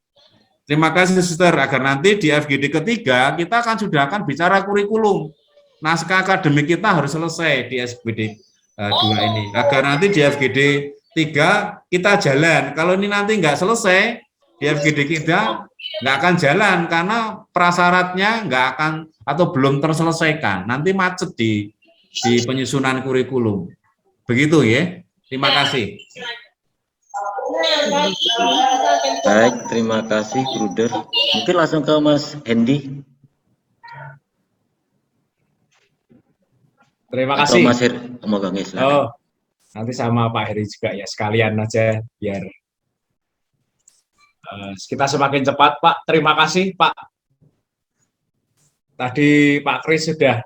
Terima kasih Suster, agar nanti di FGD ketiga kita sudah akan bicara kurikulum. Naskah akademik kita harus selesai di FGD 2 ini. Agar nanti di FGD 3 kita jalan. Kalau ini nanti nggak selesai, di FGD kita nggak akan jalan karena prasyaratnya nggak akan atau belum terselesaikan. Nanti macet di penyusunan kurikulum. Begitu ya. Terima kasih. Baik, terima kasih Bruder. Mungkin langsung ke Mas Hendy Terima atau kasih. Mas Her. Moga nggih, silakan. Oh, nanti sama Pak Heri juga ya, sekalian aja biar kita semakin cepat, Pak. Terima kasih, Pak. Tadi Pak Kris sudah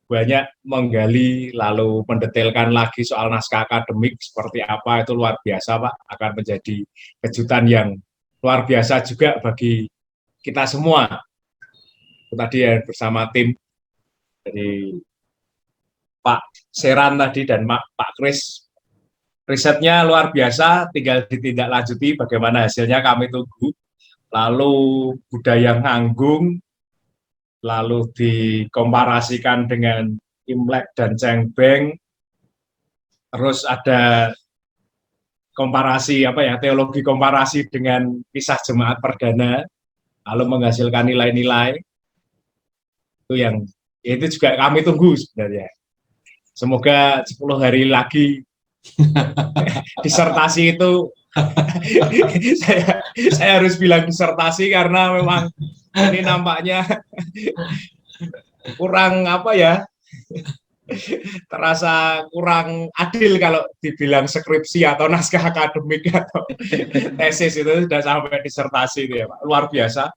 banyak menggali lalu mendetailkan lagi soal naskah akademik seperti apa, itu luar biasa, Pak. Akan menjadi kejutan yang luar biasa juga bagi kita semua. Itu tadi ya bersama tim dari Pak Seran tadi dan Pak Kris. Risetnya luar biasa, tinggal ditindaklanjuti bagaimana hasilnya kami tunggu. Lalu budaya Nganggung, lalu dikomparasikan dengan Imlek dan Cengbeng, terus ada komparasi teologi komparasi dengan kisah jemaat perdana, lalu menghasilkan nilai-nilai itu juga kami tunggu sebenarnya. Semoga 10 hari lagi disertasi itu saya harus bilang disertasi karena memang ini nampaknya kurang terasa kurang adil kalau dibilang skripsi atau naskah akademik atau tesis itu sudah sampai disertasi itu ya Pak, luar biasa.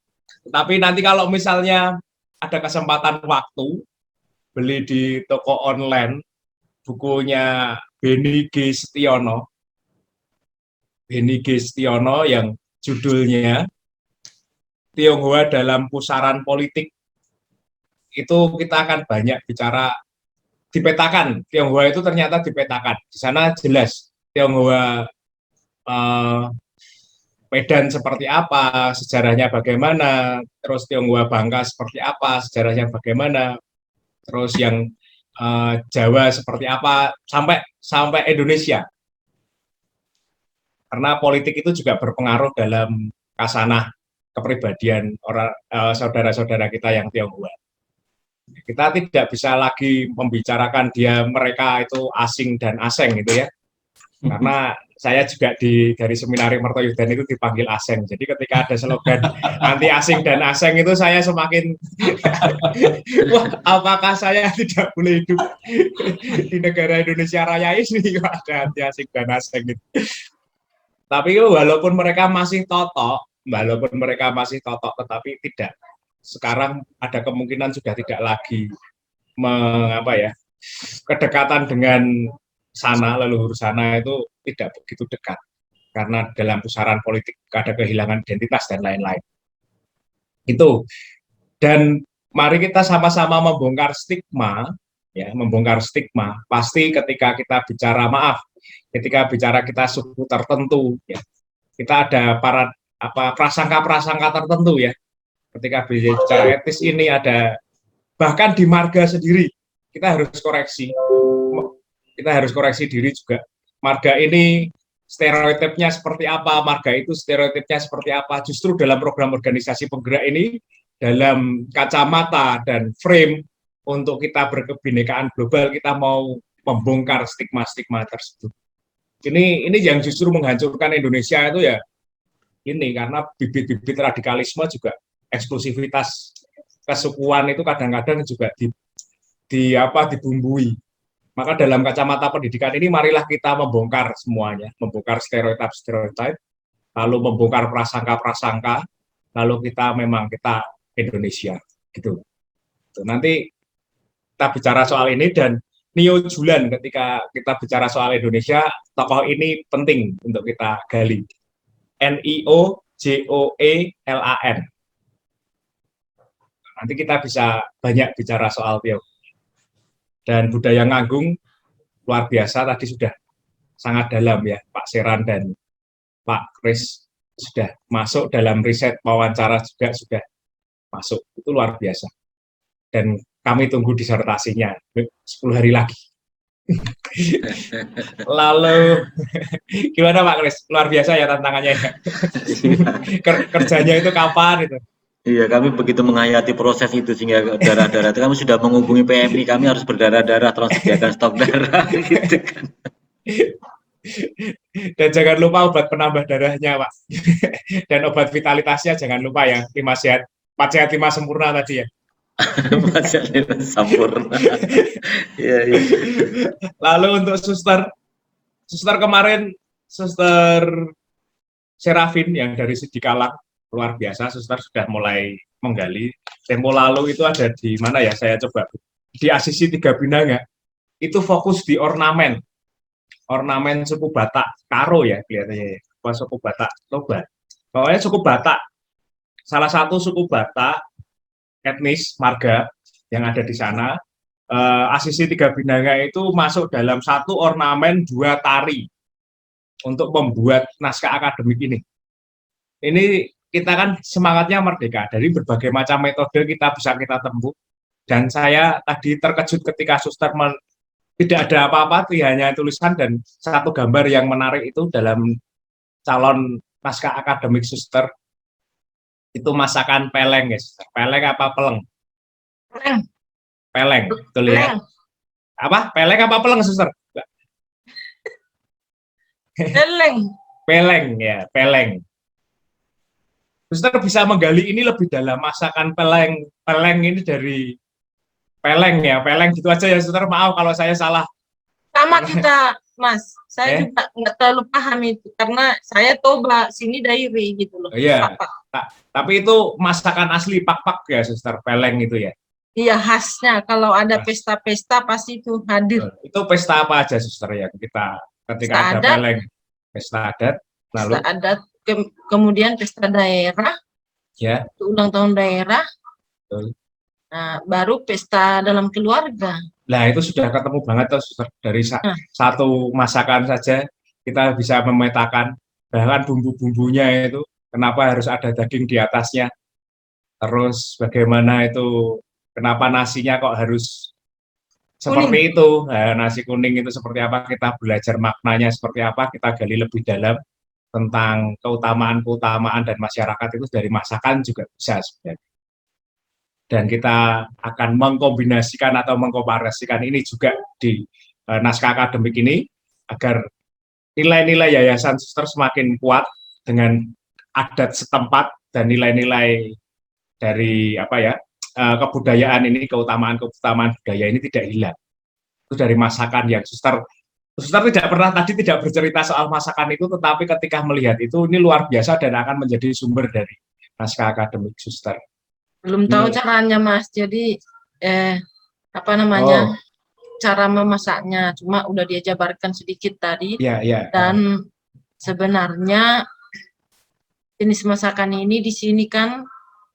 Tapi nanti kalau misalnya ada kesempatan waktu beli di toko online bukunya Beni G. Setiono yang judulnya Tionghoa dalam Pusaran Politik. Itu kita akan banyak bicara dipetakan. Tionghoa itu ternyata dipetakan. Di sana jelas Tionghoa Medan seperti apa, sejarahnya bagaimana, terus Tionghoa Bangka seperti apa, sejarahnya bagaimana, terus yang Jawa seperti apa, sampai Indonesia. Karena politik itu juga berpengaruh dalam kasanah kepribadian saudara-saudara kita yang Tionghoa. Kita tidak bisa lagi membicarakan mereka itu asing dan aseng gitu ya. Karena saya juga dari Seminari Mertoyudan itu dipanggil aseng. Jadi ketika ada slogan anti asing dan aseng itu saya semakin wah, apakah saya tidak boleh hidup di negara Indonesia Raya ini ada anti asing dan aseng gitu. Tapi walaupun mereka masih totok, tetapi tidak. Sekarang ada kemungkinan sudah tidak lagi kedekatan dengan sana, leluhur sana itu tidak begitu dekat. Karena dalam pusaran politik ada kehilangan identitas dan lain-lain. Itu. Dan mari kita sama-sama membongkar stigma, ya, Pasti ketika kita bicara ketika kita suku tertentu, ya, kita ada prasangka-prasangka tertentu ya. Ketika bicara etis ini ada, bahkan di marga sendiri kita harus koreksi. Kita harus koreksi diri juga. Marga ini stereotipnya seperti apa, marga itu stereotipnya seperti apa. Justru dalam program organisasi penggerak ini, dalam kacamata dan frame untuk kita berkebinekaan global, kita mau membongkar stigma-stigma tersebut. Ini yang justru menghancurkan Indonesia itu ya ini, karena bibit-bibit radikalisme juga eksklusivitas kesukuan itu kadang-kadang juga dibumbui. Maka dalam kacamata pendidikan ini marilah kita membongkar semuanya, membongkar stereotip, lalu membongkar prasangka-prasangka, lalu kita Indonesia gitu. Nanti kita bicara soal ini, dan Nio Julan ketika kita bicara soal Indonesia, tokoh ini penting untuk kita gali. Niojoelan. Nanti kita bisa banyak bicara soal Tio. Dan budaya Nganggung luar biasa, tadi sudah sangat dalam ya, Pak Seran dan Pak Kris sudah masuk dalam riset wawancara juga sudah masuk, itu luar biasa. Dan kami tunggu disertasinya 10 hari lagi. Lalu gimana Pak Kris? Luar biasa ya tantangannya. Kerjanya itu kapan itu? Iya, kami begitu menghayati proses itu sehingga darah-darah itu kami sudah menghubungi PMI, kami harus berdarah-darah, tolong sediakan stok darah gitu kan. Dan jangan lupa obat penambah darahnya, Pak. Dan obat vitalitasnya jangan lupa ya, 5 sehat, 4 sehat 5 sempurna tadi ya. Masih sempurna. Iya, iya. Lalu untuk suster kemarin, Suster Serafin yang dari Sidikalang, luar biasa, suster sudah mulai menggali. Tempo lalu itu ada di mana ya, saya coba, di Asisi Tiga Binanga, itu fokus di ornamen suku Batak, Karo ya kelihatannya ya, suku Batak, Toba. Pokoknya suku Batak, salah satu suku Batak, etnis, marga, yang ada di sana, Asisi Tiga Binanga itu masuk dalam satu ornamen 2 tari, untuk membuat naskah akademik ini. Ini kita kan semangatnya merdeka, dari berbagai macam metode kita bisa kita tempuh. Dan saya tadi terkejut ketika suster tidak ada apa-apa, hanya tulisan dan satu gambar yang menarik itu dalam calon naskah akademik suster. Itu masakan peleng, guys. Peleng apa peleng? Peleng. Peleng, betul ya. Apa? Peleng apa peleng, suster? Peleng. Peleng ya, peleng. Suster bisa menggali ini lebih dalam, masakan peleng. Peleng ini dari peleng ya, peleng gitu aja ya, suster. Maaf kalau saya salah. Sama kita, Mas. Saya juga nggak terlalu paham itu karena saya Toba, sini Dairi gitu loh. Iya. Tapi itu masakan asli pak-pak ya, suster. Peleng itu ya. Iya, khasnya kalau ada pesta-pesta pasti itu hadir. Itu pesta apa aja, suster ya? Kita ketika ada peleng, pesta adat, lalu pesta adat, kemudian pesta daerah, ya, ulang tahun daerah, betul. Nah, baru pesta dalam keluarga. Nah, itu sudah ketemu banget tuh, suster. Dari satu masakan saja kita bisa memetakan, bahkan bumbu-bumbunya itu, kenapa harus ada daging di atasnya, terus bagaimana itu, kenapa nasinya kok harus seperti itu, nah, nasi kuning itu seperti apa, kita belajar maknanya seperti apa, kita gali lebih dalam tentang keutamaan dan masyarakat itu dari masakan juga bisa sebenarnya. Dan kita akan mengkombinasikan atau mengkomparasikan ini juga di naskah akademik ini, agar nilai-nilai Yayasan Suster semakin kuat dengan adat setempat dan nilai-nilai dari apa ya, kebudayaan ini, keutamaan budaya ini tidak hilang. Itu dari masakan yang suster tidak pernah tadi tidak bercerita soal masakan itu, tetapi ketika melihat itu, ini luar biasa dan akan menjadi sumber dari naskah akademik suster. Belum tahu caranya, Mas. Jadi apa namanya, cara memasaknya, cuma udah dia jabarkan sedikit tadi. Dan sebenarnya jenis masakan ini di sini kan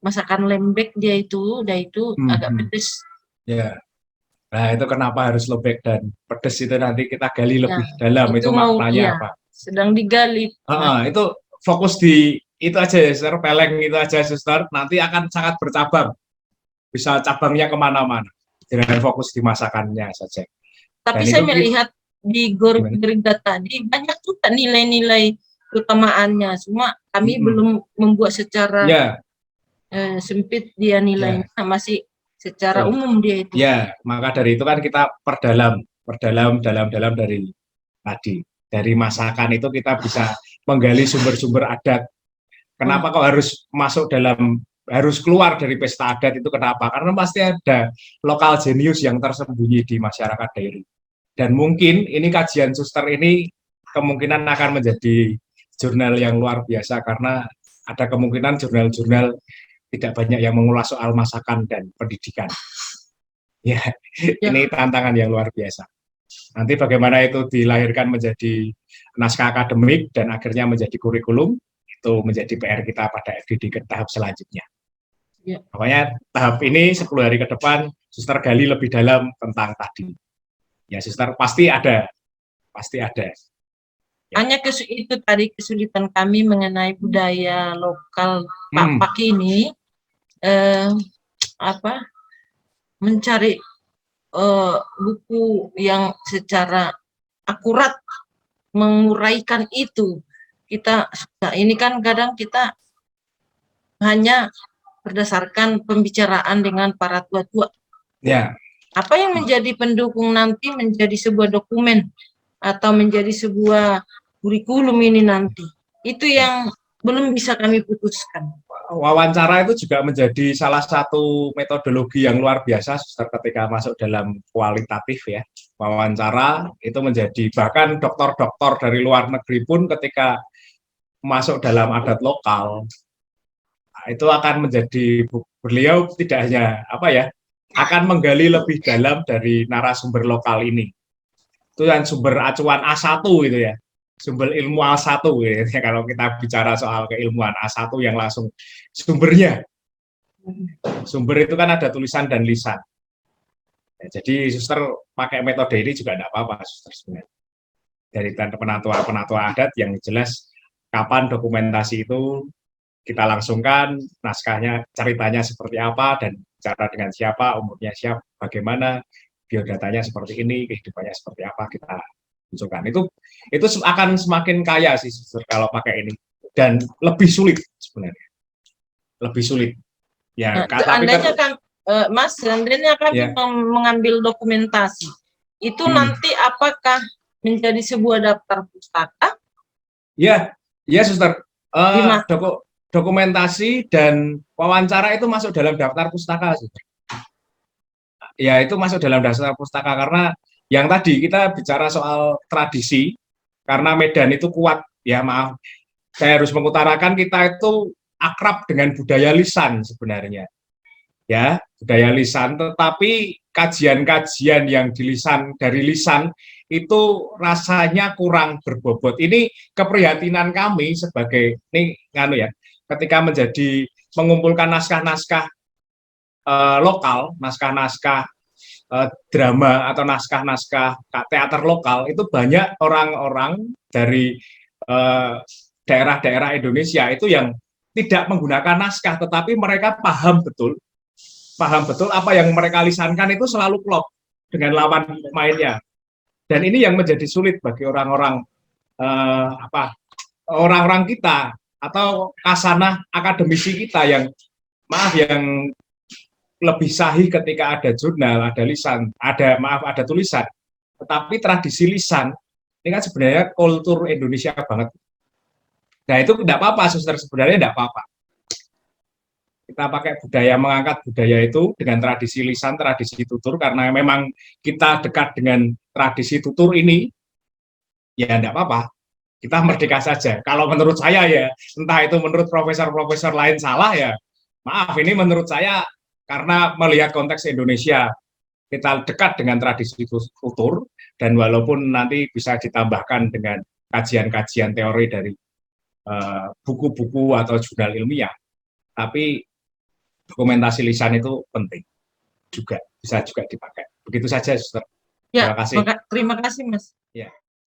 masakan lembek, dia itu agak pedes. Ya. Nah, itu kenapa harus lembek dan pedes itu nanti kita gali lebih dalam, itu maknanya apa? Sedang digali. Itu fokus di itu aja ya, suster, peleng itu aja, suster. Nanti akan sangat bercabang, bisa cabangnya kemana-mana. Dengan fokus di masakannya saja. Tapi saya melihat di Gorengga tadi banyak juga nilai-nilai utamaannya, semua kami belum membuat secara sempit dia nilainya, masih secara umum dia itu. Ya, maka dari itu kan kita perdalam dari tadi. Dari masakan itu kita bisa menggali sumber-sumber adat. Kenapa kok harus masuk harus keluar dari pesta adat itu, kenapa? Karena pasti ada lokal jenius yang tersembunyi di masyarakat daerah. Dan mungkin ini kajian suster ini kemungkinan akan menjadi jurnal yang luar biasa, karena ada kemungkinan jurnal-jurnal tidak banyak yang mengulas soal masakan dan pendidikan. Ya, ini tantangan yang luar biasa. Nanti bagaimana itu dilahirkan menjadi naskah akademik dan akhirnya menjadi kurikulum, itu menjadi PR kita pada FDD ke tahap selanjutnya. Makanya tahap ini 10 hari ke depan, suster gali lebih dalam tentang tadi. Ya, suster pasti ada. Hanya itu tadi kesulitan kami mengenai budaya lokal Pak ini, mencari buku yang secara akurat menguraikan itu. Ini kan kadang kita hanya berdasarkan pembicaraan dengan para tua-tua. Ya. Apa yang menjadi pendukung nanti menjadi sebuah dokumen atau menjadi sebuah kurikulum ini nanti. Itu yang belum bisa kami putuskan. Wawancara itu juga menjadi salah satu metodologi yang luar biasa ketika masuk dalam kualitatif ya. Wawancara itu menjadi, bahkan dokter-dokter dari luar negeri pun ketika masuk dalam adat lokal itu akan menjadi, beliau tidak hanya akan menggali lebih dalam dari narasumber lokal ini. Itu yang sumber acuan A1 gitu ya. Sumber ilmu A1 gitu ya, kalau kita bicara soal keilmuan A1 yang langsung sumbernya. Sumber itu kan ada tulisan dan lisan. Ya, jadi suster pakai metode ini juga tidak apa-apa suster sebenarnya. Dari penatua-penatua adat yang jelas kapan dokumentasi itu kita langsungkan, naskahnya, ceritanya seperti apa, dan bicara dengan siapa, umurnya siapa, bagaimana, biodatanya seperti ini, kehidupannya seperti apa, kita munculkan. Itu akan semakin kaya sih kalau pakai ini, dan lebih sulit sebenarnya, lebih sulit. Ya, seandainya kan, Mas, seandainya kami ya, mengambil dokumentasi, itu nanti apakah menjadi sebuah daftar pustaka? Ya, suster. Dokumentasi dan wawancara itu masuk dalam daftar pustaka, suster. Ya, itu masuk dalam daftar pustaka karena yang tadi kita bicara soal tradisi, karena Medan itu kuat, ya maaf, saya harus mengutarakan kita itu akrab dengan budaya lisan sebenarnya. Ya, budaya lisan, tetapi kajian-kajian yang dari lisan itu rasanya kurang berbobot. Ini keprihatinan kami sebagai ketika mengumpulkan naskah-naskah lokal, naskah-naskah drama atau naskah-naskah teater lokal, itu banyak orang-orang dari daerah-daerah Indonesia itu yang tidak menggunakan naskah, tetapi mereka paham betul apa yang mereka lisankan itu selalu klop dengan lawan mainnya. Dan ini yang menjadi sulit bagi orang-orang orang-orang kita atau kasanah akademisi kita yang lebih sahih ketika ada jurnal, ada lisan, ada tulisan. Tetapi tradisi lisan ini kan sebenarnya kultur Indonesia banget. Nah, itu tidak apa-apa, suster, sebenarnya tidak apa-apa. Kita pakai budaya, mengangkat budaya itu dengan tradisi lisan, tradisi tutur, karena memang kita dekat dengan tradisi tutur ini, ya tidak apa-apa. Kita merdeka saja. Kalau menurut saya ya, entah itu menurut profesor-profesor lain salah ya, maaf, ini menurut saya karena melihat konteks Indonesia, kita dekat dengan tradisi tutur, dan walaupun nanti bisa ditambahkan dengan kajian-kajian teori dari buku-buku atau jurnal ilmiah, tapi dokumentasi lisan itu penting juga, bisa juga dipakai. Begitu saja, suster. Ya, terima kasih. Terima kasih, Mas. Ya.